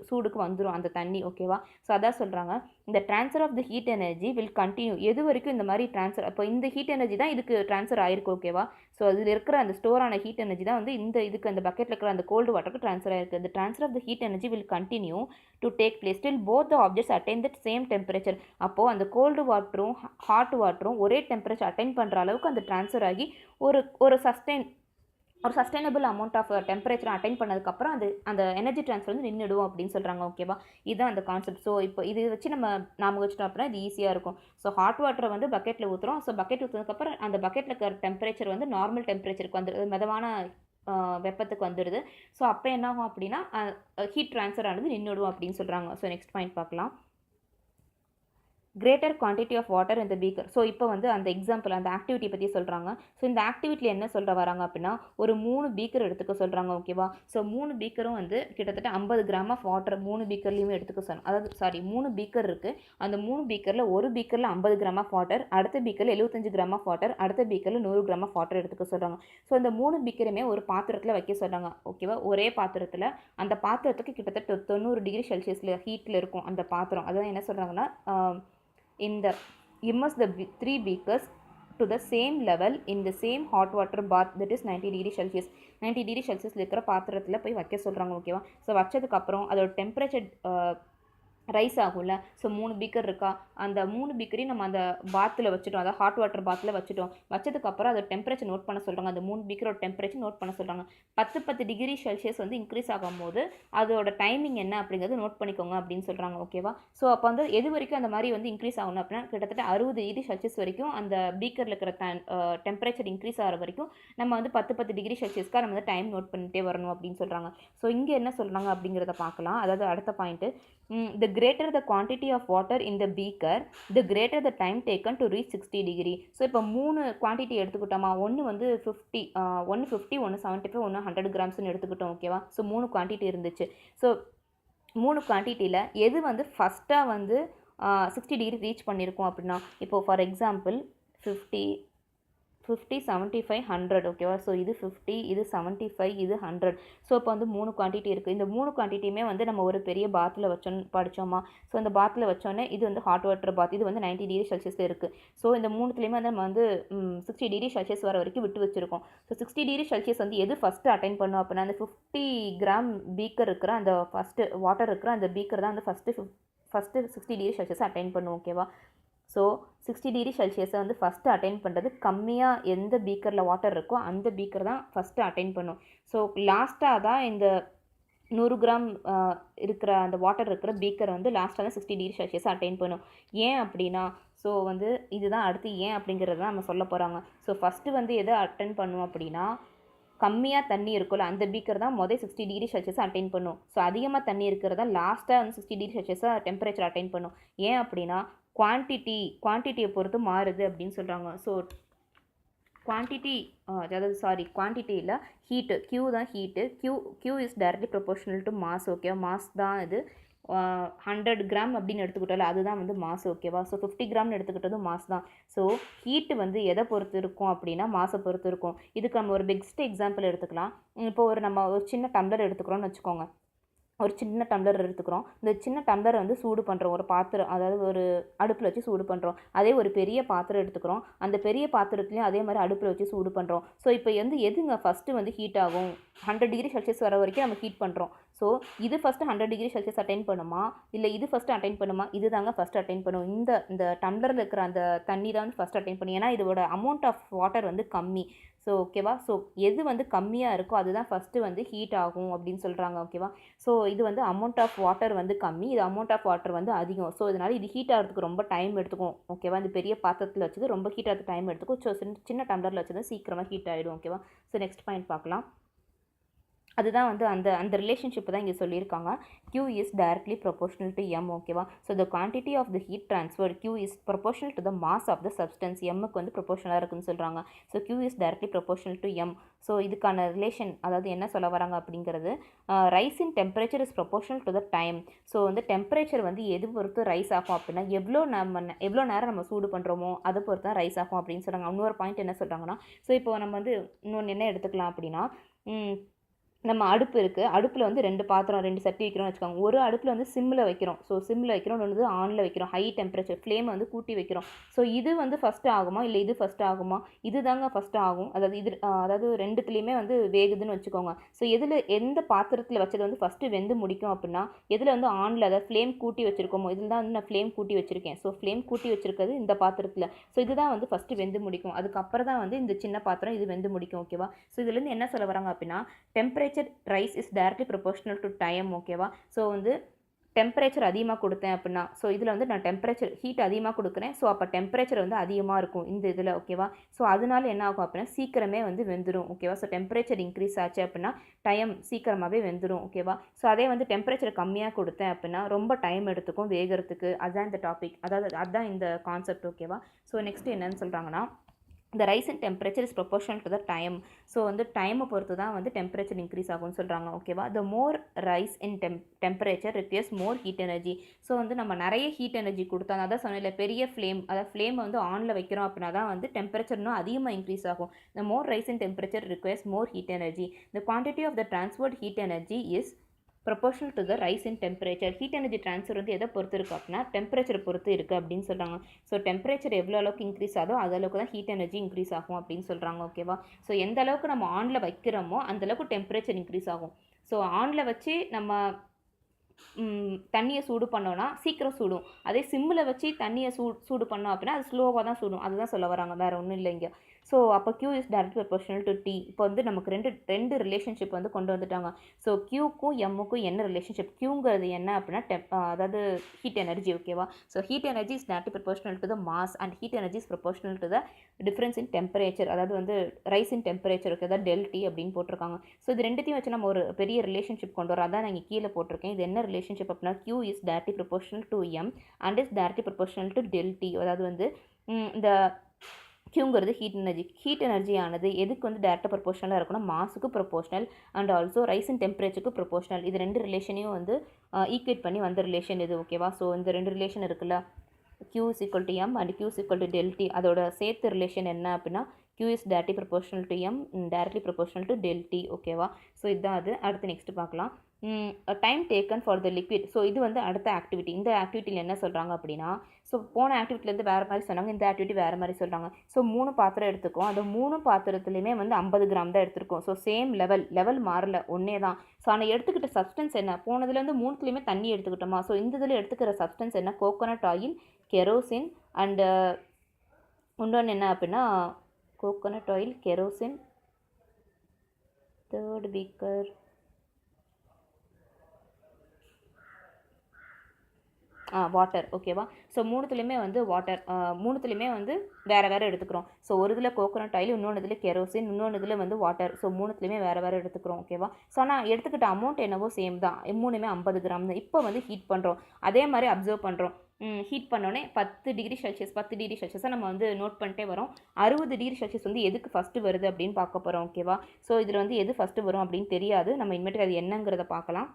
சூடுக்கு வந்துடும் அந்த தண்ணி. ஓகேவா? ஸோ அதான் சொல்கிறாங்க, இந்த transfer of the heat energy will continue. எது வரைக்கும் இந்த மாதிரி ட்ரான்ஸ்ஃபர், அப்போ இந்த ஹீட் எனர்ஜி தான் இதுக்கு ட்ரான்ஸ்ஃபர் ஆயிருக்கு. ஓகேவா? ஸோ அதில் இருக்கிற அந்த ஸ்டோரான ஹீட் எனர்ஜி தான் வந்து இதுக்கு அந்த பக்கெட்டில் இருக்கிற அந்த கோல்டு வாட்டருக்கு ட்ரான்ஸ்ஃபர் ஆயிருக்கு. இந்த transfer of the heat energy will continue to take place till both the objects attain that same temperature. அப்போது அந்த கோல்டு வாட்டரும் ஹாட் வாட்டரும் ஒரே டெம்பரேச்சர் அட்டைன் பண்ணுற அளவுக்கு அந்த ட்ரான்ஸ்ஃபர் ஆகி ஒரு sustainable amount of temperature attain பண்ணதுக்கப்புறம் அந்த எனர்ஜி ட்ரான்ஸ்ஃபர் வந்து நின்றுடும் அப்படின்னு சொல்கிறாங்க. ஓகேவா? இதுதான் அந்த கான்செப்ட். ஸோ இப்போ இது வச்சு நாம வச்சுட்டோம் அப்படின்னா இது ஈஸியாக இருக்கும். ஸோ ஹாட் வாட்டரை வந்து பக்கெட்டில் ஊற்றுறோம். ஸோ பக்கெட் ஊற்றுனதுக்கப்புறம் அந்த பக்கெட்டில் இருக்கிற டெம்பரேச்சர் வந்து நார்மல் டெம்பரேச்சருக்கு வந்துடுது, மிதமான வெப்பத்துக்கு வந்துடுது. ஸோ அப்போ என்ன ஆகும் அப்படின்னா ஹீட் ட்ரான்ஸ்ஃபர் ஆனது நின்றுடும் அப்படின்னு சொல்கிறாங்க. ஸோ நெக்ஸ்ட் பாயிண்ட் பார்க்கலாம். கிரேட்டர் குவான்டிட்டி ஆஃப் வாட்டர் இந்த பீக்கர். ஸோ இப்போ வந்து அந்த எக்ஸாம்பிள் அந்த ஆக்டிவிட்டி பற்றி சொல்கிறாங்க. ஸோ இந்த ஆக்டிவிட்டியில் என்ன சொல்கிற வராங்க அப்படின்னா ஒரு 3 பீக்கர் எடுத்துக்க சொல்கிறாங்க. ஓகேவா? ஸோ 3 பீக்கரும் வந்து கிட்டத்தட்ட 50 கிராம் ஆஃப் வாட்டர் 3 பீக்கர்லையுமே எடுத்துக்க சொன்னாங்க. அதாவது 3 பீக்கர் இருக்குது, அந்த 3 பீக்கரில் ஒரு பீக்கரில் 50 கிராம் ஆஃப் வாட்டர், அடுத்த பீக்கரில் 75 கிராம் ஆஃப் வாட்டர், அடுத்த பீக்கரில் 100 கிராம் ஆஃப் வாட்டர் எடுத்துக்க சொல்கிறாங்க. ஸோ இந்த 3 பீக்கருமே ஒரு பாத்திரத்தில் வைக்க சொல்கிறாங்க. ஓகேவா? ஒரே பாத்திரத்தில், அந்த பாத்திரத்துக்கு கிட்டத்தட்ட 90 டிகிரி செல்சியஸில் ஹீட்டில் இருக்கும் அந்த பாத்திரம். அதான் என்ன சொல்கிறாங்கன்னா immerse the 3 beakers to the same level in the same hot water bath, that is 90 degree Celsius. 90 degree Celsius இருக்கிற பாத்திரத்தில் போய் வைக்க சொல்கிறாங்க. ஓகேவா? ஸோ வச்சதுக்கப்புறம் அதோட டெம்பரேச்சர் ரைஸ் ஆகும்ல. ஸோ 3 பீக்கர் இருக்கா, அந்த 3 பீக்கரையும் நம்ம அந்த பாத்தில் வச்சுட்டோம், அதாவது ஹாட் வாட்டர் பாத்தில் வச்சுட்டோம். வச்சதுக்கப்புறம் அதோட டெம்பரேச்சர் நோட் பண்ண சொல்கிறாங்க. அந்த 3 பீக்கரோட டெம்பரேச்சர் நோட் பண்ண சொல்கிறாங்க. 10 டிகிரி செல்சியஸ் வந்து இன்க்ரீஸ் ஆகும்போது அதோட டைமிங் என்ன அப்படிங்கிறது நோட் பண்ணிக்கோங்க அப்படின்னு சொல்கிறாங்க. ஓகேவா? ஸோ அப்போ வந்து எது வரைக்கும் அந்த மாதிரி வந்து இன்க்ரீஸ் ஆகணும் அப்படின்னா கிட்டத்தட்ட 60 டிகிரி செல்சியஸ் வரைக்கும் அந்த பீக்கரில் இருக்கிற டெம்பரேச்சர் இன்க்ரீஸ் ஆகிற வரைக்கும் நம்ம வந்து 10 டிகிரி செல்சியஸ்க்காக நம்ம வந்து டைம் நோட் பண்ணிட்டே வரணும் அப்படின்னு சொல்கிறாங்க. ஸோ இங்கே என்ன சொல்கிறாங்க அப்படிங்கிறத பார்க்கலாம். அதாவது அடுத்த point, the greater the quantity of water in the beaker, the greater the time taken to reach 60 degree. So இப்போ 3 குவான்டிட்டி எடுத்துக்கிட்டோமா, ஒன்று வந்து 50, ஒன்று 50, ஒன்று 75, ஒன்று 100 கிராம்ஸ்னு எடுத்துக்கிட்டோம். ஓகேவா? ஸோ 3 குவான்டிட்டி இருந்துச்சு. ஸோ 3 குவான்டிட்டியில் எது வந்து ஃபஸ்ட்டாக வந்து 60 டிகிரி ரீச் பண்ணியிருக்கோம் அப்படின்னா, இப்போது ஃபார் எக்ஸாம்பிள் 50, 75, 100. ஓகேவா? ஸோ இது 50, இது 75, இது 100. ஸோ இப்போ வந்து 3 குவான்டிட்டி இருக்குது. இந்த 3 குவான்டிட்டியுமே வந்து நம்ம ஒரு பெரிய பாத்தில் படித்தோமா. ஸோ இந்த பாத்தில் வச்சோன்னே இது வந்து ஹாட் வாட்டர் பாத், இது வந்து 90 டிகிரி செல்சியஸில் இருக்குது. ஸோ இந்த 3த்துலேயுமே வந்து நம்ம வந்து 60 டிகிரி செல்சியஸ் வர வரைக்கும் விட்டு வச்சுருக்கோம். ஸோ 60 டிகிரி செல்சியஸ் வந்து எது ஃபஸ்ட்டு அட்டைன் பண்ணும் அப்படின்னா அந்த 50 கிராம் பீக்கர் இருக்கிற அந்த ஃபஸ்ட்டு வாட்டர் இருக்கிற அந்த பீக்கர் தான் வந்து ஃபஸ்ட்டு 60 டிகிரி செல்சியஸ் அட்டைன் பண்ணும். ஓகேவா? ஸோ 60 டிகிரி செல்சியஸை வந்து ஃபஸ்ட்டு அட்டைன் பண்ணுறது கம்மியாக எந்த பீக்கரில் வாட்டர் இருக்கோ அந்த பீக்கர் தான் ஃபஸ்ட்டு அட்டைன் பண்ணும். ஸோ லாஸ்ட்டாக தான் இந்த 100 கிராம் இருக்கிற அந்த வாட்டர் இருக்கிற பீக்கர் வந்து லாஸ்ட்டாக தான் 60 டிகிரி செல்சியஸை அட்டைன் பண்ணும். ஏன் அப்படின்னா ஸோ வந்து இதுதான் அடுத்து ஏன் அப்படிங்கிறது தான் நம்ம சொல்ல போகிறாங்க. ஸோ ஃபஸ்ட்டு வந்து எதை அட்டைன் பண்ணும் அப்படின்னா கம்மியாக தண்ணி இருக்குல்ல அந்த பீக்கர் தான் 60 டிகிரி செல்சியஸை அட்டைன் பண்ணும். ஸோ அதிகமாக தண்ணி இருக்கிறதா லாஸ்ட்டாக வந்து 60 டிகிரி செல்சியஸை டெம்பரேச்சர் அட்டைன் பண்ணும். ஏன் அப்படின்னா குவான்டிட்டியை பொறுத்து மாறுது அப்படின்னு சொல்கிறாங்க. ஸோ குவான்டிட்டியில் ஹீட்டு Q தான் heat. Q is directly proportional to mass. ஓகேவா? மாஸ் தான் இது. 100 கிராம் அப்படின்னு எடுத்துக்கிட்டாலும் அதுதான் வந்து மாஸ். ஓகேவா? ஸோ 50 கிராம்னு எடுத்துக்கிட்டதும் மாஸ் தான். ஸோ ஹீட்டு வந்து எதை பொறுத்து இருக்கும் அப்படின்னா மாஸை பொறுத்து இருக்கும். இதுக்கு நம்ம ஒரு பெஸ்ட் எக்ஸாம்பிள் எடுத்துக்கலாம். இப்போ நம்ம ஒரு சின்ன டம்ளர் எடுத்துக்கிறோன்னு வச்சுக்கோங்க. ஒரு சின்ன டம்ளர் எடுத்துக்கிறோம். இந்த சின்ன டம்ளரை வந்து சூடு பண்ணுறோம், ஒரு பாத்திரம், அதாவது ஒரு அடுப்பில் வச்சு சூடு பண்ணுறோம். அதே ஒரு பெரிய பாத்திரம் எடுத்துக்கிறோம், அந்த பெரிய பாத்திரத்துலையும் அதே மாதிரி அடுப்பில் வச்சு சூடு பண்ணுறோம். ஸோ இப்போ வந்து எதுங்க ஃபஸ்ட்டு வந்து ஹீட் ஆகும், 100 டிகிரி செல்சியஸ் வர வரைக்கும் நம்ம ஹீட் பண்ணுறோம். ஸோ ஸோ இது ஃபஸ்ட்டு 100 டிகிரி செல்சியஸ் அட்டைன் பண்ணுமா, இல்லை இது ஃபஸ்ட்டு அட்டைன் பண்ணுமா, இது தாங்க ஃபஸ்ட்டு அட்டைன் பண்ணும். இந்த டம்ளரில் இருக்கிற அந்த தண்ணி தான் வந்து ஃபஸ்ட்டு அட்டைன் பண்ணும். ஏன்னா இதோட அமௌண்ட் ஆஃப் வாட்டர் வந்து கம்மி. ஸோ ஓகேவா, ஸோ எது வந்து கம்மியாக இருக்கோ அதுதான் ஃபஸ்ட்டு வந்து ஹீட் ஆகும் அப்படின்னு சொல்கிறாங்க. ஓகேவா, ஸோ இது வந்து அமௌண்ட் ஆஃப் வாட்டர் வந்து கம்மி, இது அமௌண்ட் ஆஃப் வாட்டர் வந்து அதிகம். ஸோ இதனால் இது ஹீட் ஆகிறதுக்கு ரொம்ப டைம் எடுத்துக்கும். ஓகேவா, இந்த பெரிய பாத்திரத்தில் வச்சது ரொம்ப ஹீட் ஆகிறதுக்கு டைம் எடுத்துக்கும். ஸோ சின்ன டம்ளரில் வச்சது சீக்கிரமாக ஹீட் ஆகிடும். ஓகேவா, ஸோ நெக்ஸ்ட் பாயிண்ட் பார்க்கலாம். அதுதான் வந்து அந்த ரிலேஷன்ஷிப் தான் இங்கே சொல்லியிருக்காங்க. Q is directly proportional to M. ஓகேவா, so the quantity of the heat transferred Q is proportional to the mass of the substance. Mக்கு வந்து ப்ரொபோஷனலாக இருக்குன்னு சொல்கிறாங்க. So Q is directly proportional to M. So இதுக்கான relation அதாவது என்ன சொல்ல வராங்க அப்படிங்கிறது, rice in temperature is proportional to the time. So வந்து டெம்பரேச்சர் வந்து எது பொறுத்து ரைஸ் ஆகும் அப்படின்னா எவ்வளோ நேரம் நம்ம சூடு பண்ணுறோமோ அதை பொறுத்து தான் ரைஸ் ஆகும் அப்படின்னு சொல்கிறாங்க. இன்னொரு பாயிண்ட் என்ன சொல்கிறாங்கன்னா, ஸோ இப்போ நம்ம வந்து இன்னொன்று என்ன எடுத்துக்கலாம் அப்படின்னா, நம்ம அடுப்பு இருக்குது, அடுப்பில் வந்து 2 பாத்திரம் 2 சட்டி வைக்கிறோம்னு வச்சுக்கோங்க. ஒரு அடுப்பில் வந்து சிம்மில் வைக்கிறோம், ஸோ சிம்மில் வைக்கிறோம், ஒன்று ஆனில் வைக்கிறோம், ஹை டெம்பரேச்சர் ஃப்ளேமை வந்து கூட்டி வைக்கிறோம். ஸோ இது வந்து ஃபஸ்ட்டு ஆகுமா இல்லை இது ஃபஸ்ட்டு ஆகுமா, இது தாங்க ஃபஸ்ட்டு ஆகும். அதாவது ரெண்டுத்துலேயுமே வந்து வேகுதுன்னு வச்சுக்கோங்க. ஸோ எந்த பாத்திரத்தில் வச்சது வந்து ஃபஸ்ட்டு வெந்து முடிக்கும் அப்படின்னா, எதில் வந்து ஆனில் அதாவது ஃப்ளேம் கூட்டி வச்சுருக்கோமோ, இதில் தான் வந்து நான் ஃப்ளேம் கூட்டி வச்சுருக்கேன். ஸோ ஃப்ளேம் கூட்டி வச்சுருக்கிறது இந்த பாத்திரத்தில். ஸோ இதுதான் வந்து ஃபஸ்ட்டு வெந்து முடிக்கும். அதுக்கப்புறம் தான் வந்து இந்த சின்ன பாத்திரம் இது வெந்து முடிக்கும். ஓகேவா, ஸோ இதுலேருந்து என்ன சொல்ல வராங்க அப்படின்னா, temperature rice is directly proportional to time. ஓகேவா, ஸோ வந்து டெம்பரேச்சர் அதிகமாக கொடுத்தேன் அப்படின்னா, ஸோ இதில் வந்து நான் டெம்பரேச்சர் ஹீட் அதிகமாக கொடுக்குறேன். ஸோ அப்போ டெம்பரேச்சர் வந்து அதிகமாக இருக்கும் இந்த இதில். ஓகேவா, ஸோ அதனால என்ன ஆகும் அப்படின்னா சீக்கிரமே வந்து வெந்துடும். ஓகேவா, ஸோ டெம்பரேச்சர் இன்க்ரீஸ் ஆச்சு அப்படின்னா டைம் சீக்கிரமாகவே வெந்துடும். ஓகேவா, ஸோ அதே வந்து டெம்பரேச்சர் கம்மியாக கொடுத்தேன் அப்படின்னா ரொம்ப டைம் எடுத்துக்கும் வேகிறதுக்கு. அதுதான் இந்த டாபிக், அதுதான் இந்த கான்செப்ட். ஓகேவா, ஸோ நெக்ஸ்ட் என்னன்னு சொல்கிறாங்கன்னா, the rise in temperature is proportional to the time. So வந்து டைமை பொறுத்து தான் வந்து டெம்பரேச்சர் இன்க்ரீஸ் ஆகும்னு சொல்கிறாங்க. ஓகேவா, the more rise in temperature requires more heat energy. So வந்து நம்ம நிறைய ஹீட் எனர்ஜி கொடுத்தா, அதான் சொன்னேன் பெரிய ஃப்ளேம், அதாவது ஃப்ளேமை வந்து ஆனில் வைக்கிறோம் அப்படின்னா தான் வந்து டெம்பரேச்சர் இன்னும் அதிகமாக இன்க்ரீஸ் ஆகும். the more rise in temperature requires more heat energy. the quantity of the transferred heat energy is proportional to the rise in temperature. Heat energy transfer வந்து எதை பொறுத்து இருக்குது அப்படின்னா டெம்பரேச்சரை பொறுத்து இருக்குது அப்படின்னு சொல்கிறாங்க. ஸோ டெம்பரேச்சர் எவ்வளோ அளவுக்கு இன்க்ரீஸ் ஆகுதோ அது அளவுக்கு தான் ஹீட் எனர்ஜி இன்க்ரீஸ் ஆகும் அப்படின்னு சொல்கிறாங்க. ஓகேவா, ஸோ எந்த அளவுக்கு நம்ம ஆனில் வைக்கிறோமோ அந்தளவுக்கு டெம்பரேச்சர் இன்க்ரீஸ் ஆகும். ஸோ ஆனில் வச்சு நம்ம தண்ணியை சூடு பண்ணோன்னா சீக்கிரம் சூடும். அதே சிம்மில் வச்சு தண்ணியை சூடு பண்ணோம் அப்படின்னா அது ஸ்லோவாக தான் சூடும். அதுதான் சொல்ல வராங்க, வேறு ஒன்றும் இல்லைங்க. ஸோ அப்போ Q is directly proportional to T. இப்போ வந்து நமக்கு ரெண்டு ரிலேஷன்ஷிப் வந்து கொண்டு வந்துட்டாங்க. ஸோ Qக்கும் Mக்கும் என்ன ரிலேஷன்ஷிப், Qங்கிறது என்ன அப்படின்னா அதாவது ஹீட் எனர்ஜி. ஓகேவா, so heat energy is directly proportional to the mass and heat energy is proportional to the difference in temperature, அதாவது வந்து ரைஸ் இன் டெம்பரேச்சர். ஓகே, அதாவது ΔT அப்படின்னு போட்டிருக்காங்க. ஸோ இது ரெண்டுத்தையும் வச்சு நம்ம ஒரு பெரிய ரிலேஷன்ஷிப் கொண்டு வரோம். அதான் நான் இங்கே கீழே போட்டிருக்கேன். இது என்ன ரிலேஷன்ஷிப் அப்படின்னா, Q is directly proportional to M and is directly proportional to ΔT. அதாவது வந்து இந்த Qங்கிறது ஹீட் எனர்ஜி ஆனது எதுக்கு வந்து டேரெக்டாக ப்ரொபோஷனலாக இருக்கணும், மாஸுக்கு proportional and also rise in டெம்பரேச்சருக்கு ப்ரொபோஷனல். இது ரெண்டு ரிலேஷனையும் வந்து ஈக்குவேட் பண்ணி வந்த ரிலேஷன் இது. ஓகேவா, ஸோ இந்த ரெண்டு ரிலேஷன் இருக்குல்ல, Q is equal to M and Q is equal to ΔT. அதோட சேர்த்து ரிலேஷன் என்ன அப்படின்னா Q is directly proportional to M, directly proportional to ΔT. ஓகேவா, ஸோ இதுதான் அது. அடுத்து நெக்ஸ்ட் பார்க்கலாம். Time taken for the liquid. So இது வந்து அடுத்த ஆக்டிவிட்டி. இந்த ஆக்டிவிட்டியில் என்ன சொல்கிறாங்க அப்படின்னா, ஸோ போன ஆக்டிவிட்டிலேருந்து வேறு மாதிரி சொன்னாங்க, இந்த ஆக்டிவிட்டி வேறு மாதிரி சொல்கிறாங்க. ஸோ 3 பாத்திரம் எடுத்துக்கோம், அந்த 3 பாத்திரத்துலையுமே வந்து 50 கிராம் தான் எடுத்துருக்கோம். ஸோ சேம் லெவல் மாறல, ஒன்றே தான். ஸோ ஆனால் எடுத்துக்கிட்ட சப்ஸ்டன்ஸ் என்ன, போனதுலேருந்து 3த்துலேயுமே தண்ணி எடுத்துக்கிட்டோமா. ஸோ இந்த இதில் எடுத்துக்கிற சப்ஸ்டன்ஸ் என்ன, கோகோனட் ஆயில், கெரோசின் அண்டு இன்னொன்று என்ன அப்படின்னா coconut oil, kerosene, third beaker water. ஓகேவா, ஸோ மூணுத்துலேயுமே வந்து வாட்டர், மூணுத்துலேயுமே வந்து வேறு எடுத்துக்கிறோம். ஸோ ஒரு இதில் கோகோனட் ஆயில், இன்னொன்று இதில் கெரோசின், இன்னொன்று இதில் வந்து வாட்டர். ஸோ மூணுத்துலேயுமே வேறு எடுத்துக்கிறோம். ஓகேவா, ஸோ ஆனால் எடுத்துக்கிட்ட அமௌண்ட் என்னவோ சேம் தான், 3மே 50 கிராம் தான். இப்போ வந்து ஹீட் பண்ணுறோம், அதே மாதிரி அப்சர்வ் பண்ணுறோம். ஹீட் பண்ணோடனே 10 டிகிரி செல்சியஸாக நம்ம வந்து நோட் பண்ணிட்டே வரோம். 60 டிகிரி செல்சியஸ் வந்து எதுக்கு ஃபஸ்ட்டு வருது அப்படின்னு பார்க்க போகிறோம். ஓகேவா, ஸோ இதில் வந்து எது ஃபஸ்ட்டு வரும் அப்படின்னு தெரியாது, நம்ம இனிமேட்டுக்கு அது என்னங்கிறத பார்க்கலாம்.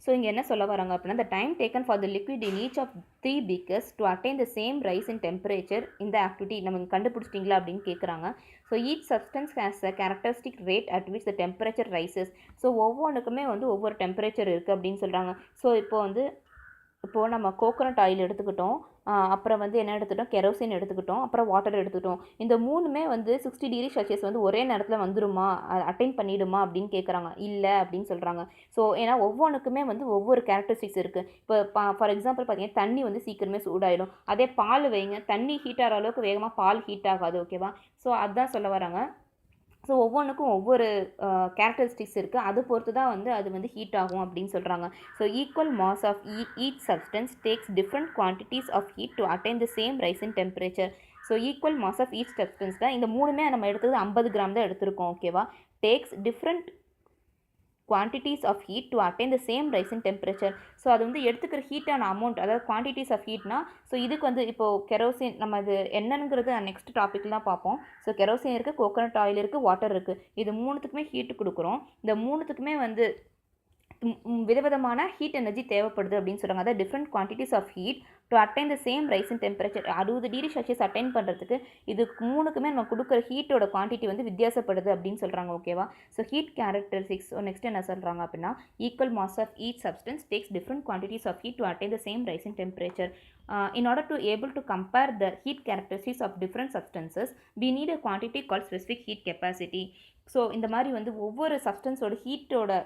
ஸோ இங்கே என்ன சொல்ல வராங்க அப்படின்னா, the time taken for the liquid in each of 3 beakers to attain the same rise in temperature in the activity நம்ம கண்டுபிடிச்சிட்டிங்களா அப்படின்னு கேட்குறாங்க. So each substance has a characteristic rate at which the temperature rises. So ஒவ்வொன்றுக்குமே வந்து ஒவ்வொரு temperature இருக்குது அப்படின்னு சொல்கிறாங்க. ஸோ இப்போது நம்ம கோகோனட் ஆயில் எடுத்துக்கிட்டோம், அப்புறம் வந்து என்ன எடுத்துட்டோம், கெரோசின் எடுத்துக்கிட்டோம், அப்புறம் வாட்டர் எடுத்துக்கிட்டோம். இந்த மூணுமே வந்து 60 டிகிரி செல்சியஸ் வந்து ஒரே நேரத்தில் வந்துருமா, அட்டைன் பண்ணிடுமா அப்படின்னு கேட்குறாங்க. இல்லை அப்படின்னு சொல்கிறாங்க. ஸோ ஏன்னா ஒவ்வொன்றுக்குமே வந்து ஒவ்வொரு கேரக்டரிஸ்டிக்ஸ் இருக்குது. இப்போ ஃபார் எக்ஸாம்பிள் பார்த்தீங்கன்னா தண்ணி வந்து சீக்கிரமே சூடாயிடும். அதே பால் வைங்க, தண்ணி ஹீட் ஆகிற அளவுக்கு வேகமாக பால் ஹீட் ஆகாது. ஓகேவா? ஸோ அதுதான் சொல்ல வராங்க. ஸோ ஒவ்வொன்றுக்கும் ஒவ்வொரு கேரக்டரிஸ்டிக்ஸ் இருக்குது. அது பொறுத்து தான் வந்து அது வந்து ஹீட் ஆகும் அப்படின்னு சொல்கிறாங்க. So equal mass of each substance takes different quantities of heat to attain the same rise in temperature. So equal mass of each substance தான் இந்த மூணுமே நம்ம எடுத்தது 50 கிராம் தான் எடுத்திருக்கோம். ஓகேவா? Takes different quantities of heat to attain the same rise in temperature. So அது வந்து எடுத்துக்கிற ஹீட்டான அமௌண்ட், அதாவது குவான்டிட்டிஸ் ஆஃப் ஹீட்னா, ஸோ இதுக்கு வந்து இப்போது கெரோசின் நம்ம இது என்னங்கிறது நெக்ஸ்ட் டாப்பிக்கில் தான் பார்ப்போம். ஸோ கெரோசின் இருக்குது, கோகோனட் ஆயில் இருக்குது, வாட்டர் இருக்குது. இது மூணுத்துக்குமே ஹீட்டு கொடுக்குறோம். இந்த மூணுத்துக்குமே வந்து விதவிதமான ஹீட் எனர்ஜி தேவைப்படுது அப்படின்னு சொல்கிறாங்க. அதாவது different quantities of heat to attain the same rise in temperature. 60 degree Celsius attain பண்ணுறதுக்கு இது மூணுக்குமே நம்ம கொடுக்குற ஹீட்டோட குவான்டிட்டி வந்து வித்தியாசப்படுது அப்படின்னு சொல்கிறாங்க. ஓகேவா? So heat characteristics. So next என்ன சொல்கிறாங்க அப்படின்னா, equal mass of each substance takes different quantities of heat to attain the same rise in temperature. In order to able to compare the heat characteristics of different substances, we need a quantity called specific heat capacity. So இந்த மாதிரி வந்து ஒவ்வொரு சப்ஸ்டன்ஸோட ஹீட்டோட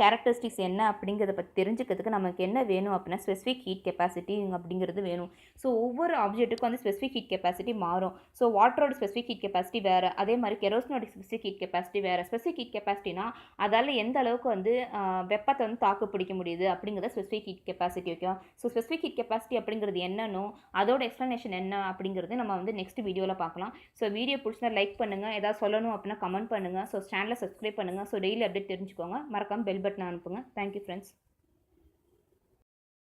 characteristics என்ன அப்படிங்கிறத பற்றி தெரிஞ்சுக்கிறதுக்கு நமக்கு என்ன வேணும் அப்படின்னா ஸ்பெசிஃபிக் ஹீட் கெப்பாசிட்டி அப்படிங்கிறது வேணும். ஸோ ஒவ்வொரு ஆப்ஜெக்ட்டுக்கும் வந்து ஸ்பெசிஃபிக் ஹீட் கெப்பாசிட்டி மாறும். ஸோ வாட்டரோட ஸ்பெசிஃபிக் ஹீட் கெப்பாசிட்டி வேறு, அதே மாதிரி கெரோசினோட ஸ்பெசிஃபிக் ஹீட் கெப்பாசிட்டி வேறு. ஸ்பெசிஃபிக் ஹீட் கெப்பாசிட்டினா அதால் எந்த அளவுக்கு வந்து வெப்பத்தை வந்து தாக்கு பிடிக்க முடியுது அப்படிங்கிறத ஸ்பெசிஃபிக் ஹீட் கெப்பாசிட்டி. ஓகேவா? ஸோ ஸ்பெசிஃபிக் ஹீட் கெப்பாசிட்டி அப்படிங்கிறது என்னன்னு, அதோட எக்ஸ்ப்ளனேஷன் என்ன அப்படிங்கிறது நம்ம வந்து நெக்ஸ்ட் வீடியோவில் பார்க்கலாம். ஸோ வீடியோ பிடிச்சா லைக் பண்ணுங்கள், ஏதாவது சொல்லணும் அப்படின்னா கமெண்ட் பண்ணுங்கள். ஸோ சேனலை சப்ஸ்கிரைப் பண்ணுங்கள். ஸோ டெய்லி அப்டேட் தெரிஞ்சுக்கோங்க. மறக்காமல் பெல் பட்டன் அனுப்புங்க. Thank you friends.